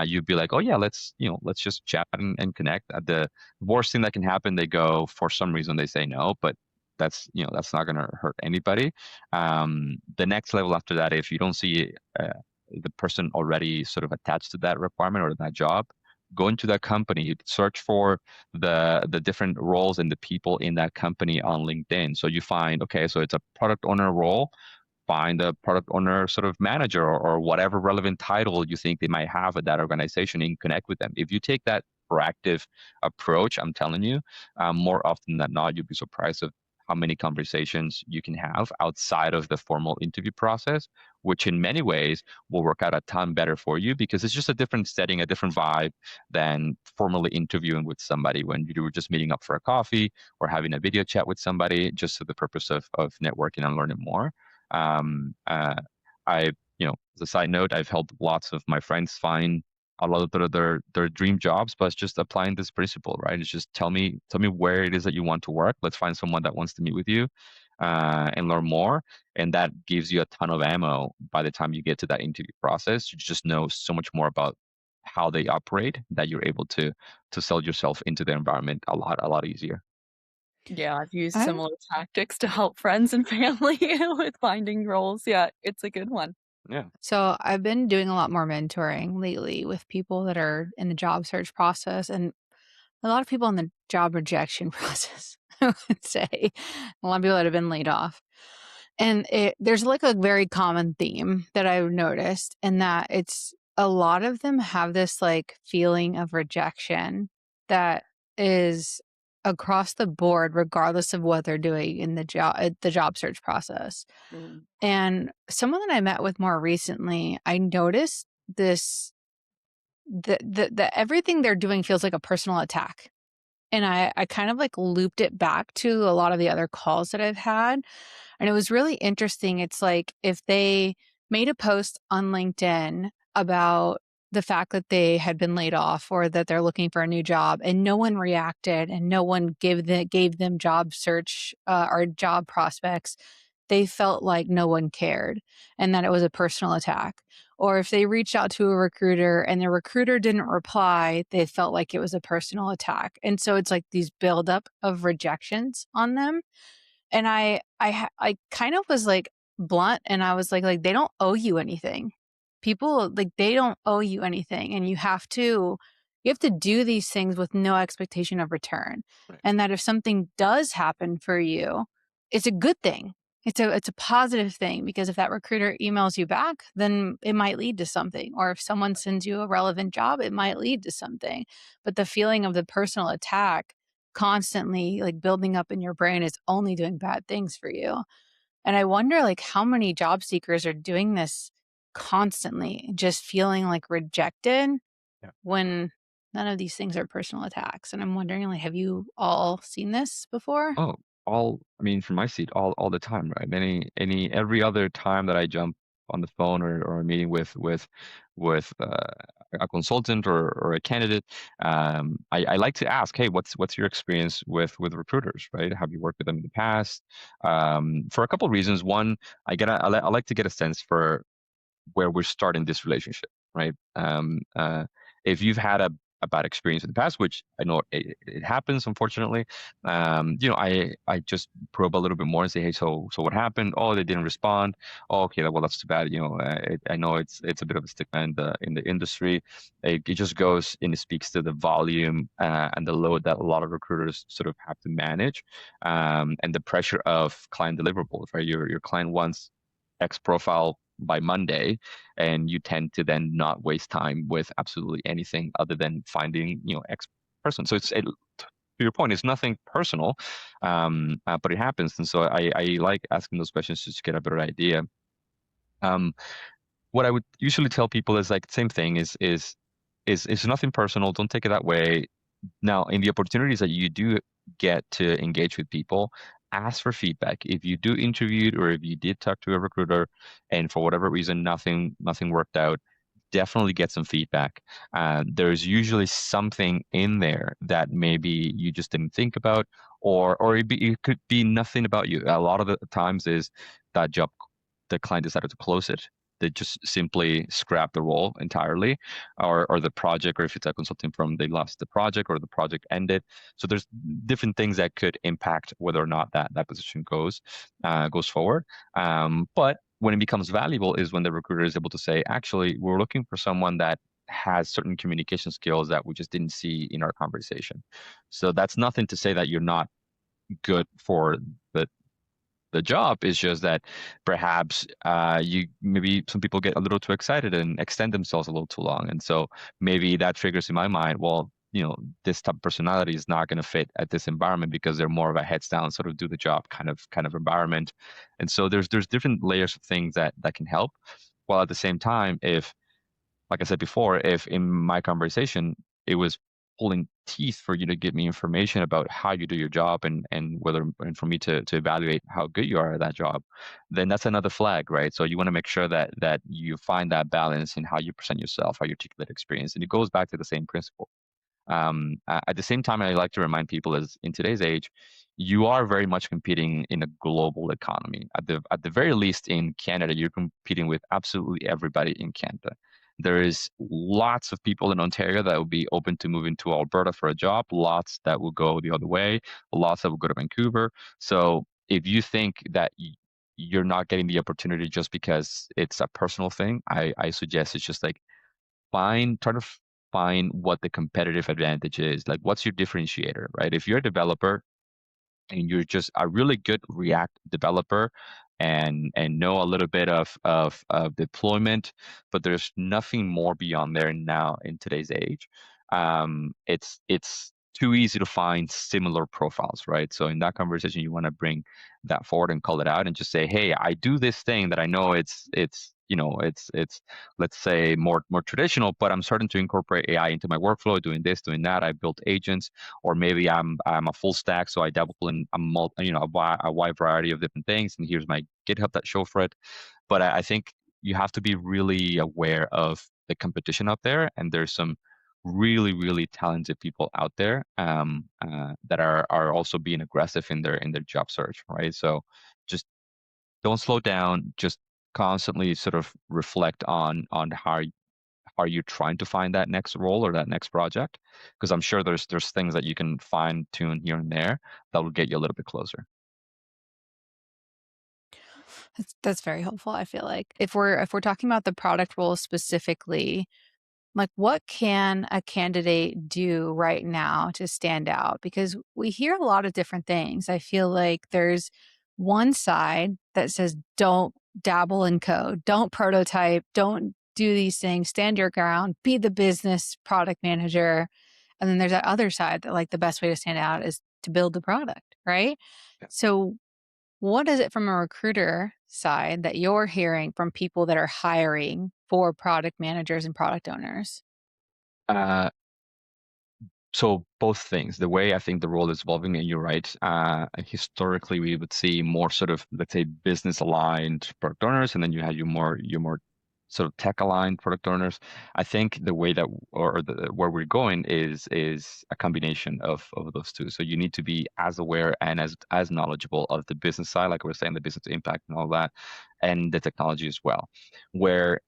B: you'd be like, oh yeah, let's just chat and connect. The worst thing that can happen, they go, for some reason they say no, but that's not going to hurt anybody. The next level after that, if you don't see the person already sort of attached to that requirement or that job, go into that company, search for the different roles and the people in that company on LinkedIn. So you find, okay, so it's a product owner role. Find a product owner sort of manager or whatever relevant title you think they might have at that organization, and connect with them. If you take that proactive approach, I'm telling you, more often than not, you'll be surprised of how many conversations you can have outside of the formal interview process, which in many ways will work out a ton better for you, because it's just a different setting, a different vibe than formally interviewing with somebody when you were just meeting up for a coffee or having a video chat with somebody just for the purpose of networking and learning more. Um, uh, I, as a side note, I've helped lots of my friends find a lot of their dream jobs, but it's just applying this principle, right? It's just tell me where it is that you want to work. Let's find someone that wants to meet with you and learn more, and that gives you a ton of ammo by the time you get to that interview process. You just know so much more about how they operate that you're able to sell yourself into their environment a lot easier.
A: Yeah, I've used
C: I
A: similar tactics to help friends and family with finding roles. Yeah, it's a good one.
B: Yeah.
C: So I've been doing a lot more mentoring lately with people that are in the job search process and a lot of people in the job rejection process, I would say. A lot of people that have been laid off. And there's like a very common theme that I've noticed, in that it's a lot of them have this like feeling of rejection that is across the board, regardless of what they're doing in the job search process.
A: Mm.
C: And someone that I met with more recently, I noticed this that everything they're doing feels like a personal attack. And I kind of like looped it back to a lot of the other calls that I've had. And it was really interesting. It's like if they made a post on LinkedIn about the fact that they had been laid off or that they're looking for a new job and no one reacted and no one gave them job search or job prospects, they felt like no one cared and that it was a personal attack. Or if they reached out to a recruiter and the recruiter didn't reply, they felt like it was a personal attack. And so it's like these buildup of rejections on them. And I kind of was like blunt and I was like they don't owe you anything. People like they don't owe you anything and you have to do these things with no expectation of return.
B: Right.
C: And that if something does happen for you, it's a good thing. It's a positive thing because if that recruiter emails you back, then it might lead to something. Or if someone sends you a relevant job, it might lead to something. But the feeling of the personal attack constantly like building up in your brain is only doing bad things for you. And I wonder like how many job seekers are doing this constantly, just feeling like rejected
B: Yeah.
C: when none of these things are personal attacks. And I'm wondering like have you all seen this before?
B: Oh, I mean, from my seat, all the time, right? Every other time that I jump on the phone or a meeting with a consultant or a candidate, I like to ask, hey, what's your experience with recruiters, right? Have you worked with them in the past? For a couple of reasons. One, I like to get a sense for where we're starting this relationship, right? If you've had a bad experience in the past, which I know it happens, unfortunately, I just probe a little bit more and say, hey, so what happened? Oh, they didn't respond. Oh, okay, well, that's too bad. I know it's a bit of a stigma in the industry. It just goes and it speaks to the volume and the load that a lot of recruiters sort of have to manage, and the pressure of client deliverables, right? Your client wants X profile by Monday, and you tend to then not waste time with absolutely anything other than finding, X person. So to your point, it's nothing personal, but it happens. And so I like asking those questions just to get a better idea. What I would usually tell people is like same thing is nothing personal. Don't take it that way. Now, in the opportunities that you do get to engage with people, ask for feedback. If you do interviewed or if you did talk to a recruiter and for whatever reason nothing worked out, definitely get some feedback. There's usually something in there that maybe you just didn't think about, or it could be nothing about you. A lot of the times is that job, the client decided to close it. They just simply scrap the role entirely, or the project, or if it's a consulting firm, they lost the project or the project ended. So there's different things that could impact whether or not that position goes forward. But when it becomes valuable is when the recruiter is able to say, actually, we're looking for someone that has certain communication skills that we just didn't see in our conversation. So that's nothing to say that you're not good for the job. Is just that perhaps you maybe some people get a little too excited and extend themselves a little too long, and so maybe that triggers in my mind, well, this type of personality is not going to fit at this environment because they're more of a heads down, sort of do the job kind of environment. And so there's different layers of things that can help, while at the same time, if, like I said before, if in my conversation it was pulling teeth for you to give me information about how you do your job and whether and for me to evaluate how good you are at that job, then that's another flag, right? So you want to make sure that you find that balance in how you present yourself, how you articulate experience, and it goes back to the same principle. At the same time, I like to remind people is in today's age, you are very much competing in a global economy. At the very least in Canada, you're competing with absolutely everybody in Canada. There is lots of people in Ontario that will be open to moving to Alberta for a job, lots that will go the other way, lots that will go to Vancouver. So if you think that you're not getting the opportunity just because it's a personal thing, I suggest it's just like try to find what the competitive advantage is. Like, what's your differentiator, right? If you're a developer and you're just a really good React developer and know a little bit of deployment, but there's nothing more beyond there now in today's age. It's too easy to find similar profiles, right? So in that conversation, you want to bring that forward and call it out and just say, hey, I do this thing that I know it's let's say more traditional, but I'm starting to incorporate AI into my workflow, doing this, doing that. I built agents, or maybe I'm a full stack, so I dabble in a wide variety of different things, and here's my GitHub that show for it. But I think you have to be really aware of the competition out there, and there's some really really talented people out there that are also being aggressive in their job search, right? So just don't slow down. Just constantly sort of reflect on how are you trying to find that next role or that next project, because I'm sure there's things that you can fine tune here and there that will get you a little bit closer.
C: That's very helpful, I feel like. If we're talking about the product role specifically, like, what can a candidate do right now to stand out? Because we hear a lot of different things. I feel like there's one side that says, don't dabble in code, don't prototype, don't do these things, stand your ground, be the business product manager. And then there's that other side that, like, the best way to stand out is to build the product, right? So, what is it from a recruiter side that you're hearing from people that are hiring for product managers and product owners?
B: Uh, So both things, the way I think the role is evolving, and you're right. Historically, we would see more sort of, let's say, business aligned product owners, and then you have your more sort of tech aligned product owners. I think the way that where we're going is a combination of those two. So you need to be as aware and as knowledgeable of the business side, like we we're saying, the business impact and all that, and the technology as well. Where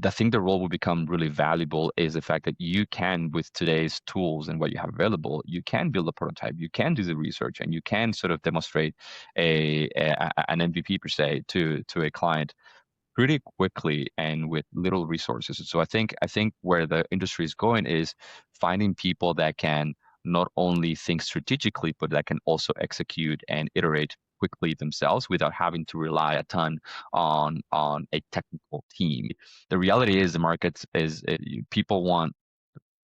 B: I think the role will become really valuable is the fact that you can, with today's tools and what you have available, you can build a prototype, you can do the research, and you can sort of demonstrate an MVP per se to a client pretty quickly and with little resources. So I think where the industry is going is finding people that can not only think strategically, but that can also execute and iterate quickly themselves without having to rely a ton on a technical team. The reality is the market is people want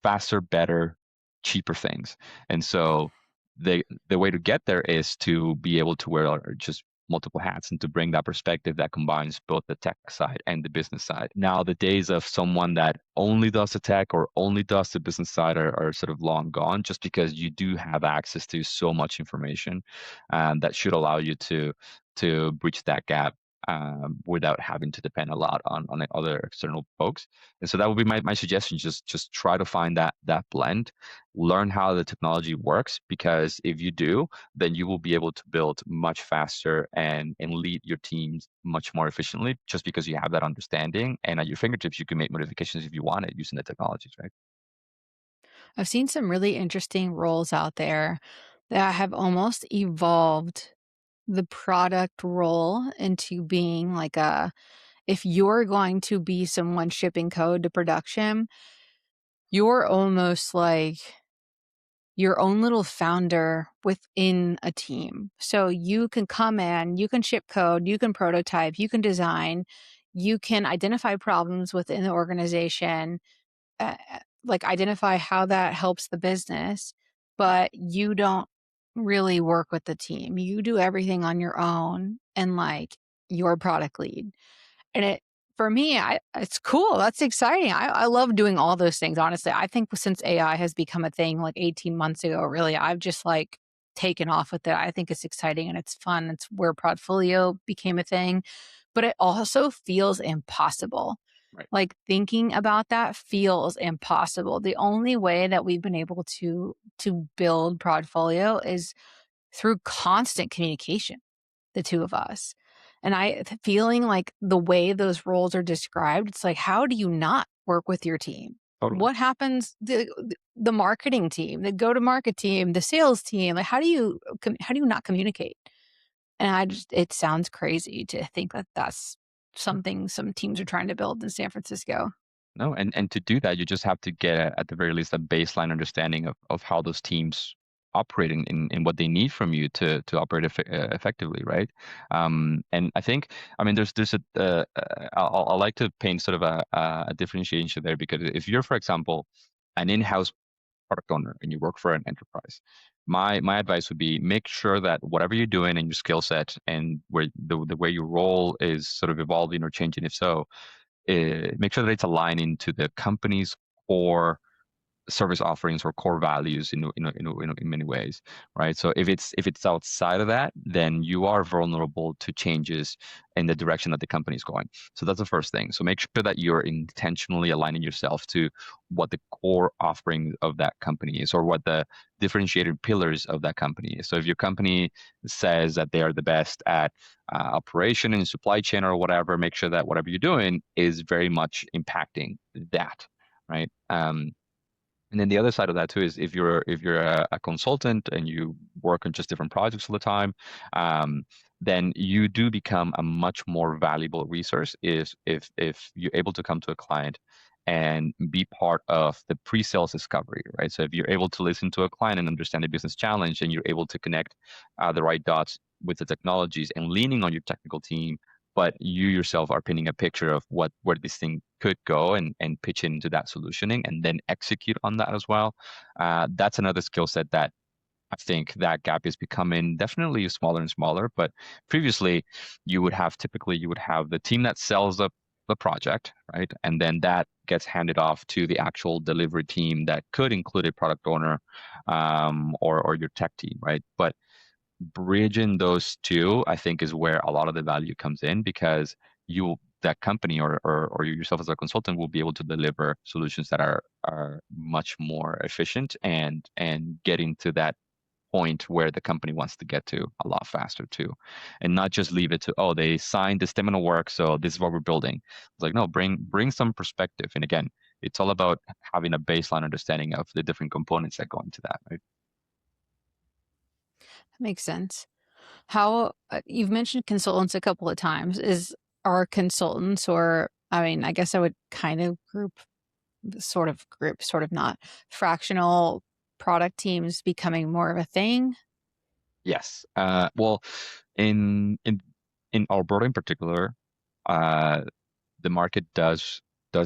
B: faster, better, cheaper things. And so the way to get there is to be able to wear just multiple hats and to bring that perspective that combines both the tech side and the business side. Now, the days of someone that only does the tech or only does the business side are sort of long gone, just because you do have access to so much information that should allow you to bridge that gap without having to depend a lot on other external folks. And so that would be my suggestion. Just try to find that blend, learn how the technology works, because if you do, then you will be able to build much faster and lead your teams much more efficiently, just because you have that understanding, and at your fingertips you can make modifications if you want it using the technologies, right?
C: I've seen some really interesting roles out there that have almost evolved the product role into being like a, if you're going to be someone shipping code to production, you're almost like your own little founder within a team. So you can come in, you can ship code, you can prototype, you can design, you can identify problems within the organization, like identify how that helps the business, but you don't really work with the team. You do everything on your own and like your product lead. And it, for me, it's cool. That's exciting. I love doing all those things, honestly. I think since AI has become a thing like 18 months ago, really, I've just like taken off with it. I think it's exciting and it's fun. It's where Portfolio became a thing, but it also feels impossible.
B: Right.
C: Like, thinking about that feels impossible. The only way that we've been able to build Portfolio is through constant communication, the two of us. And feeling like the way those roles are described, it's like, how do you not work with your team?
B: Totally.
C: What happens? The marketing team, the go-to-market team, the sales team. Like, how do you not communicate? And it sounds crazy to think that that's something some teams are trying to build in San Francisco.
B: No, and to do that, you just have to get at the very least a baseline understanding of how those teams operate in what they need from you to operate effectively, right? And I think, I mean, there's I like to paint sort of a differentiation there, because if you're, for example, an in-house product owner and you work for an enterprise, my advice would be make sure that whatever you're doing and your skill set and where the way your role is sort of evolving or changing, if so, make sure that it's aligning to the company's core service offerings or core values in many ways, right? So if it's outside of that, then you are vulnerable to changes in the direction that the company is going. So that's the first thing. So make sure that you're intentionally aligning yourself to what the core offering of that company is or what the differentiated pillars of that company is. So if your company says that they are the best at operation and supply chain or whatever, make sure that whatever you're doing is very much impacting that, right? And then the other side of that too is if you're a consultant and you work on just different projects all the time, then you do become a much more valuable resource if you're able to come to a client and be part of the pre-sales discovery, right? So if you're able to listen to a client and understand the business challenge, and you're able to connect the right dots with the technologies and leaning on your technical team, but you yourself are painting a picture of where this thing could go and pitch into that solutioning and then execute on that as well. That's another skill set that I think that gap is becoming definitely smaller and smaller. But previously, typically you would have the team that sells the project, right? And then that gets handed off to the actual delivery team that could include a product owner or your tech team, right? But bridging those two, I think, is where a lot of the value comes in because that company or you yourself as a consultant will be able to deliver solutions that are much more efficient and getting to that point where the company wants to get to a lot faster too, and not just leave it to, oh, they signed this statement of work, so this is what we're building. It's like, no, bring some perspective. And again, it's all about having a baseline understanding of the different components that go into that, right?
C: That makes sense. How you've mentioned consultants a couple of times. Are consultants, or I mean, I guess I would kind of group, sort of not, fractional product teams becoming more of a thing?
B: Yes. Well, in Alberta in particular, uh, the market does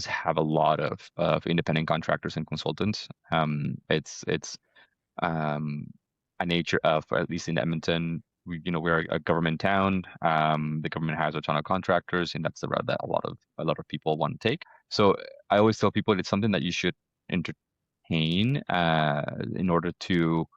B: have a lot of independent contractors and consultants. It's um, a nature of, at least in Edmonton, we're a government town. The government has a ton of contractors, and that's the route that a lot of people want to take. So I always tell people it's something that you should entertain in order to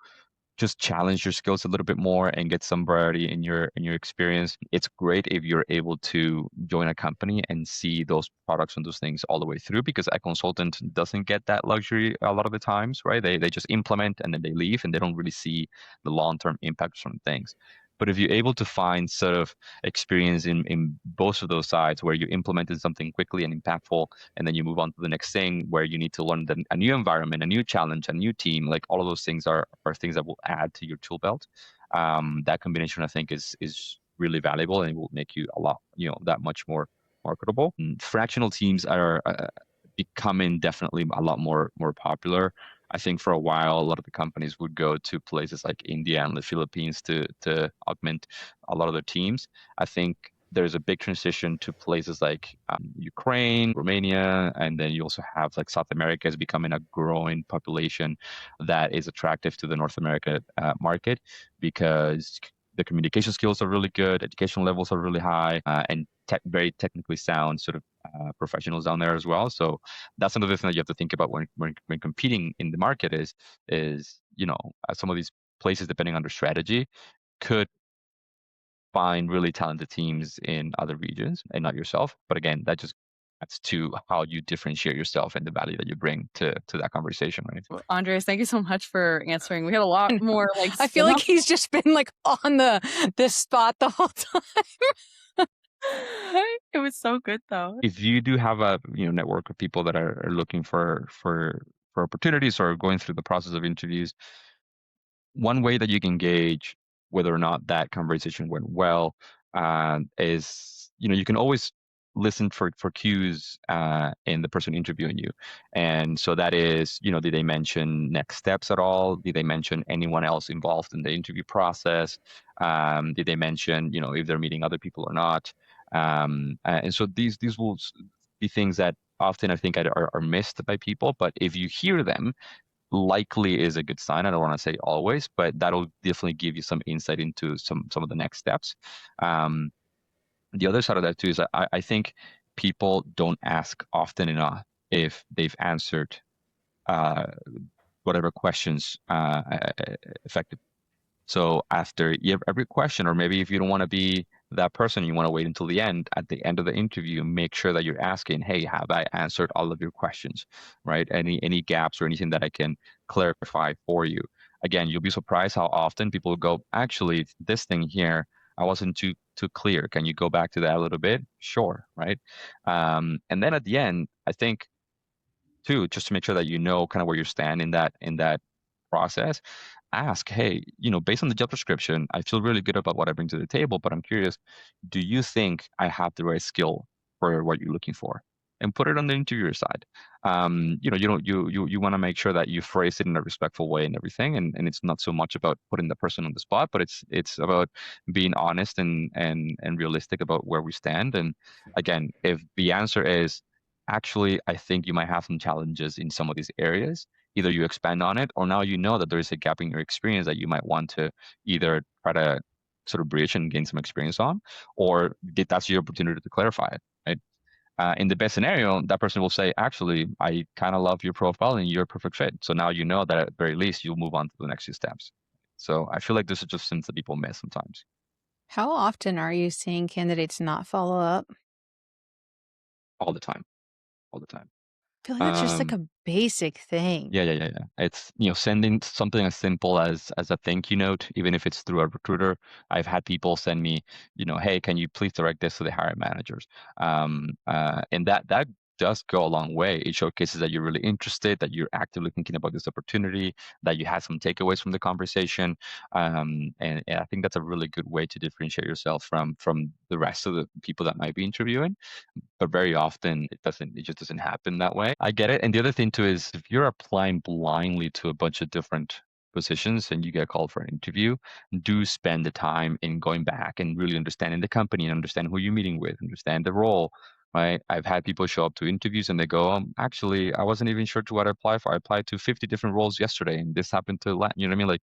B: just challenge your skills a little bit more and get some variety in your experience. It's great if you're able to join a company and see those products and those things all the way through, because a consultant doesn't get that luxury a lot of the times, right? They just implement and then they leave and they don't really see the long-term impacts from things. But if you're able to find sort of experience in both of those sides where you implemented something quickly and impactful, and then you move on to the next thing where you need to learn a new environment, a new challenge, a new team, like all of those things are things that will add to your tool belt. That combination, I think, is really valuable and it will make you a lot, that much more marketable. Fractional teams are becoming definitely a lot more popular. I think for a while, a lot of the companies would go to places like India and the Philippines to augment a lot of their teams. I think there's a big transition to places like Ukraine, Romania, and then you also have like South America is becoming a growing population that is attractive to the North America market because the communication skills are really good, education levels are really high, and very technically sound sort of professionals down there as well. So that's another thing that you have to think about when competing in the market is some of these places, depending on their strategy, could find really talented teams in other regions and not yourself. But again, that just adds to how you differentiate yourself and the value that you bring to that conversation, right?
A: Well, Andres, thank you so much for answering. We had a lot more like
C: I feel like he's just been like on this spot the whole time.
A: It was so good though.
B: If you do have a network of people that are looking for opportunities or going through the process of interviews, one way that you can gauge whether or not that conversation went well is you can always listen for cues in the person interviewing you. And so that is, did they mention next steps at all? Did they mention anyone else involved in the interview process? Did they mention if they're meeting other people or not? And so these will be things that often I think are missed by people, but if you hear them, likely is a good sign. I don't want to say always, but that'll definitely give you some insight into some of the next steps. The other side of that too is I think people don't ask often enough if they've answered uh, whatever questions effectively. So after every question, or maybe if you don't want to be that person, you want to wait until the end, at the end of the interview, make sure that you're asking, hey, have I answered all of your questions, right? Any gaps or anything that I can clarify for you. Again, you'll be surprised how often people go, actually, this thing here, I wasn't too clear. Can you go back to that a little bit? Sure, right? And then at the end, I think too, just to make sure that you know kind of where you stand in that process, ask, hey, based on the job description, I feel really good about what I bring to the table, but I'm curious, do you think I have the right skill for what you're looking for? And put it on the interviewer side. You don't you want to make sure that you phrase it in a respectful way and everything, and it's not so much about putting the person on the spot, but it's about being honest and realistic about where we stand. And again, if the answer is actually, I think you might have some challenges in some of these areas. Either you expand on it, or now you know that there is a gap in your experience that you might want to either try to sort of bridge and gain some experience on, or that's your opportunity to clarify it, right? In the best scenario, that person will say, actually, I kind of love your profile and you're a perfect fit. So now you know that at the very least you'll move on to the next few steps. So I feel like this is just things that people miss sometimes.
C: How often are you seeing candidates not follow up?
B: All the time. All the time.
C: I feel like that's just like
B: Um,
C: a basic thing.
B: Yeah. It's, sending something as simple as a thank you note, even if it's through a recruiter. I've had people send me, hey, can you please direct this to the hiring managers? And that does go a long way. It showcases that you're really interested, that you're actively thinking about this opportunity, that you had some takeaways from the conversation. And I think that's a really good way to differentiate yourself from the rest of the people that might be interviewing, but very often it just doesn't happen that way. I get it. And the other thing too is if you're applying blindly to a bunch of different positions and you get called for an interview, do spend the time in going back and really understanding the company and understand who you're meeting with, understand the role. Right. I've had people show up to interviews and they go, actually, I wasn't even sure to what I applied for. I applied to 50 different roles yesterday and this happened to land. You know what I mean? Like,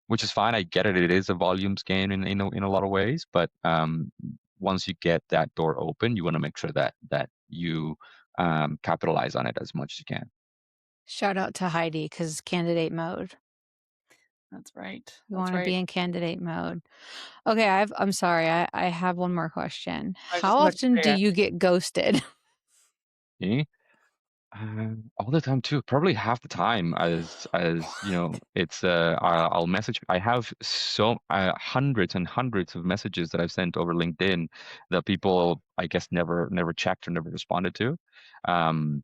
B: which is fine. I get it. It is a volumes game in a lot of ways, but once you get that door open, you want to make sure that you capitalize on it as much as you can.
C: Shout out to Heidi because candidate mode.
A: That's right.
C: You
A: That's
C: want to be
A: right.
C: in candidate mode. Okay, I'm sorry. I have one more question.
A: I was just
C: How
A: about to
C: often do
A: say,
C: you get ghosted?
B: Me, all the time too. Probably half the time, as it's I'll message. I have so hundreds and hundreds of messages that I've sent over LinkedIn that people, I guess, never checked or never responded to. Um,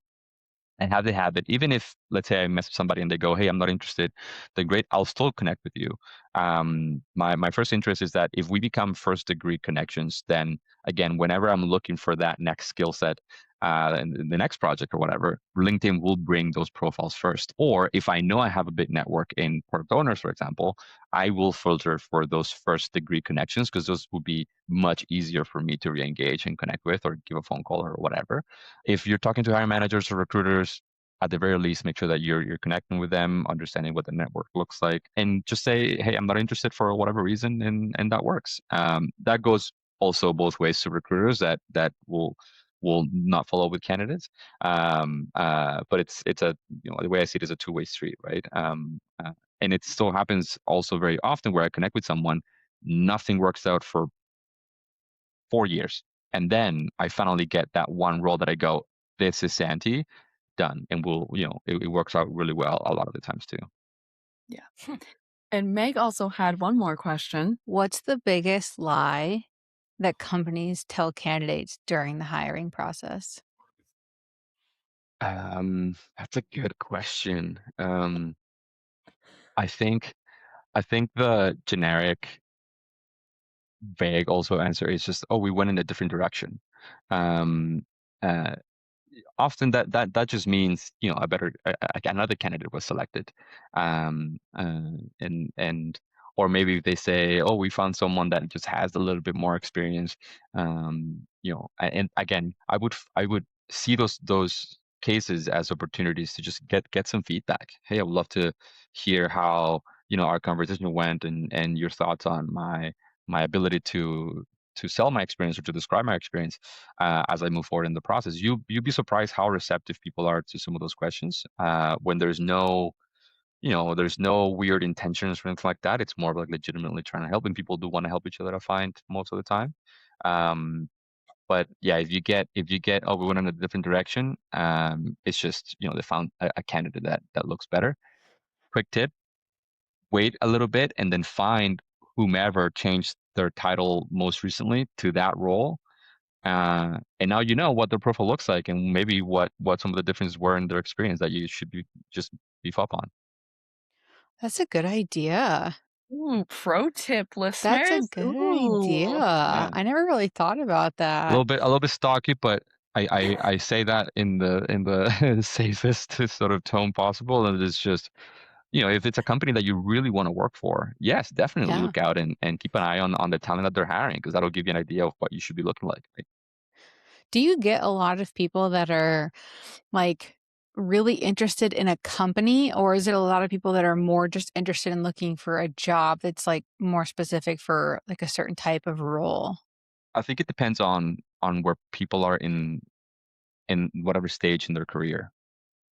B: and have the habit, even if, let's say, I message somebody and they go, hey, I'm not interested, then great, I'll still connect with you. My first interest is that if we become first degree connections, then again, whenever I'm looking for that next skill set, in the next project or whatever, LinkedIn will bring those profiles first. Or if I know I have a big network in product owners, for example, I will filter for those first degree connections because those will be much easier for me to re-engage and connect with or give a phone call or whatever. If you're talking to hiring managers or recruiters, at the very least, make sure that you're connecting with them, understanding what the network looks like, and just say, "Hey, I'm not interested for whatever reason," and that works. That goes also both ways to recruiters that will not follow with candidates. But it's a the way I see it is a two-way street, right? And it still happens also very often where I connect with someone, nothing works out for 4 years. And then I finally get that one role that I go, this is Santi, done. And it works out really well a lot of the times too.
A: yeah. And Meg also had one more question.
C: What's the biggest lie that companies tell candidates during the hiring process?
B: That's a good question. I think I think the generic vague also answer is just, oh, we went in a different direction. Um, uh, Often that just means another candidate was selected, and or maybe they say, oh, we found someone that just has a little bit more experience. And again, I would see those cases as opportunities to just get some feedback. Hey, I would love to hear how, our conversation went, and your thoughts on my ability to sell my experience or to describe my experience as I move forward in the process. You'd be surprised how receptive people are to some of those questions when there's no weird intentions or anything like that. It's more of like legitimately trying to help, and people do want to help each other, I find, most of the time. Um, but yeah, if you get oh, we went in a different direction, it's just they found a candidate that looks better. Quick tip: wait a little bit and then find whomever changed their title most recently to that role. And now you know what their profile looks like, and maybe what some of the differences were in their experience that you should be just beef up on.
C: That's a good idea.
A: Ooh, pro tip,
C: That's a
A: listeners.
C: good idea.
A: Ooh.
B: Yeah.
C: I never really thought about that.
B: A little bit stocky, but I say that in the safest sort of tone possible. And it's just, if it's a company that you really want to work for, yes, definitely
C: Yeah.
B: look out and keep an eye on the talent that they're hiring, because that'll give you an idea of what you should be looking like. Right?
C: Do you get a lot of people that are like really interested in a company, or is it a lot of people that are more just interested in looking for a job that's like more specific for like a certain type of role?
B: I think it depends on where people are in whatever stage in their career.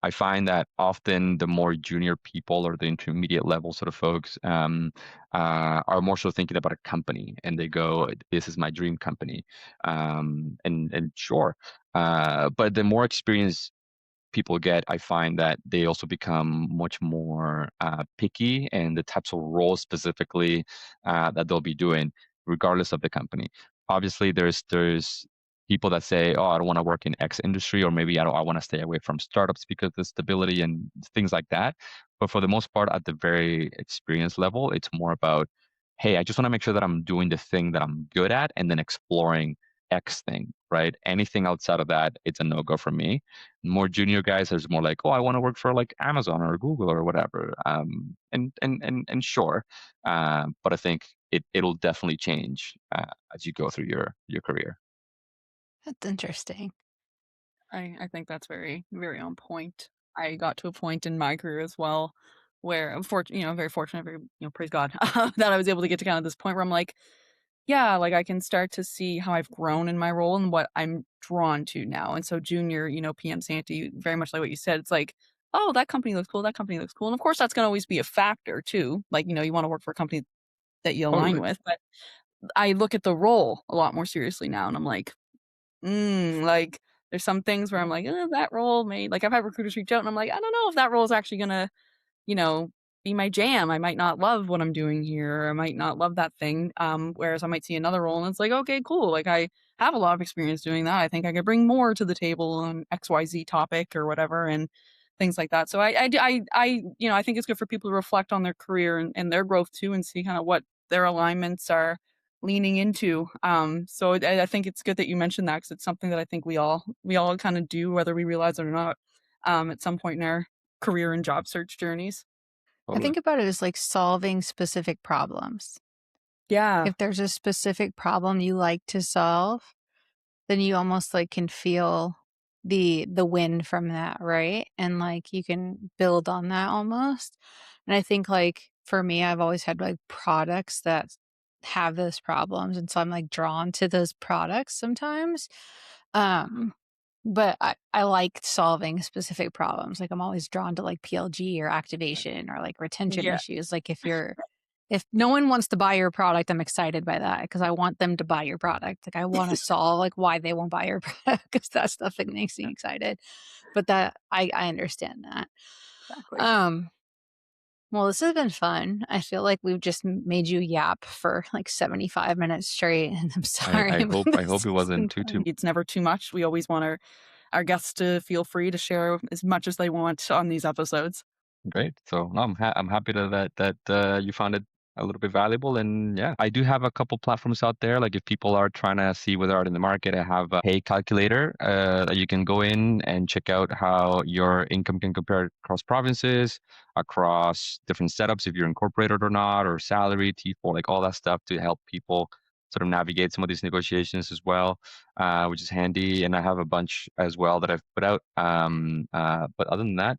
B: I find that often the more junior people or the intermediate level sort of folks are more so thinking about a company, and they go, "This is my dream company," and sure, but the more experienced people get, I find that they also become much more picky and the types of roles specifically that they'll be doing, regardless of the company. Obviously, there's people that say, "Oh, I don't want to work in X industry," or maybe I want to stay away from startups because of the stability and things like that. But for the most part, at the very experienced level, it's more about, hey, I just want to make sure that I'm doing the thing that I'm good at, and then exploring X thing, right? Anything outside of that, it's a no go for me. More junior guys, there's more like, oh, I want to work for like Amazon or Google or whatever. And sure, but I think it'll definitely change as you go through your career.
C: That's interesting.
A: I think that's very, very on point. I got to a point in my career as well where I'm very fortunate, very, praise God, that I was able to get to kind of this point where I'm like, yeah, like I can start to see how I've grown in my role and what I'm drawn to now. And so junior, PM Santee, very much like what you said, it's like, oh, that company looks cool, that company looks cool. And of course that's gonna always be a factor too. Like, you want to work for a company that you align
B: Totally.
A: with. But I look at the role a lot more seriously now and I'm like, like, there's some things where I'm like, that role may like, I've had recruiters reach out and I'm like, I don't know if that role is actually gonna, you know, be my jam. I might not love what I'm doing here, or I might not love that thing. Whereas I might see another role and it's like, okay, cool. Like I have a lot of experience doing that. I think I could bring more to the table on XYZ topic or whatever and things like that. So I think it's good for people to reflect on their career and their growth too and see kind of what their alignments are leaning into. So I think it's good that you mentioned that because it's something that I think we all kind of do, whether we realize it or not, at some point in our career and job search journeys.
C: I
B: Totally.
C: think about it as like solving specific problems.
A: Yeah.
C: If there's a specific problem you like to solve, then you almost like can feel the win from that, right? And like you can build on that almost. And I think like for me, I've always had like products that have those problems. And so I'm like drawn to those products sometimes. Um, but I like solving specific problems. Like I'm always drawn to like PLG or activation or like retention
A: Yeah,
C: issues. Like if no one wants to buy your product, I'm excited by that because I want them to buy your product. Like I want to solve like why they won't buy your product because that stuff that makes me excited. But that I understand that.
A: exactly.
C: Um, well, this has been fun. I feel like we've just made you yap for like 75 minutes straight, and I'm
B: I,
C: sorry,
B: I
C: but
B: hope I
C: this
B: hope it
C: has been
B: wasn't too
C: fun.
A: It's never too much. We always want our guests to feel free to share as much as they want on these episodes.
B: great. So no, I'm happy that you found it a little bit valuable. And yeah, I do have a couple platforms out there. Like if people are trying to see whether are in the market, I have a pay calculator that you can go in and check out how your income can compare across provinces, across different setups, if you're incorporated or not, or salary, T4, like all that stuff to help people sort of navigate some of these negotiations as well, which is handy. And I have a bunch as well that I've put out. But other than that,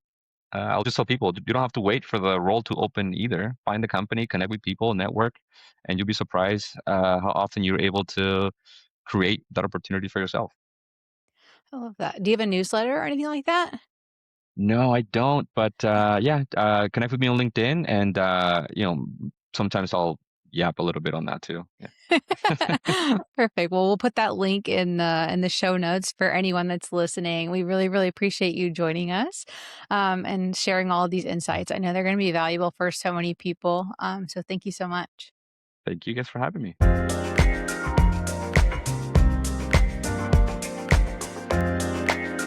B: I'll just tell people you don't have to wait for the role to open either. Find the company, connect with people, network, and you'll be surprised how often you're able to create that opportunity for yourself.
C: I love that. Do you have a newsletter or anything like that?
B: No, I don't. But yeah, connect with me on LinkedIn, and sometimes I'll yap a little bit on that too. Yeah.
C: Perfect. Well, we'll put that link in the show notes for anyone that's listening. We really, really appreciate you joining us and sharing all of these insights. I know they're going to be valuable for so many people. So thank you so much.
B: Thank you guys for having me.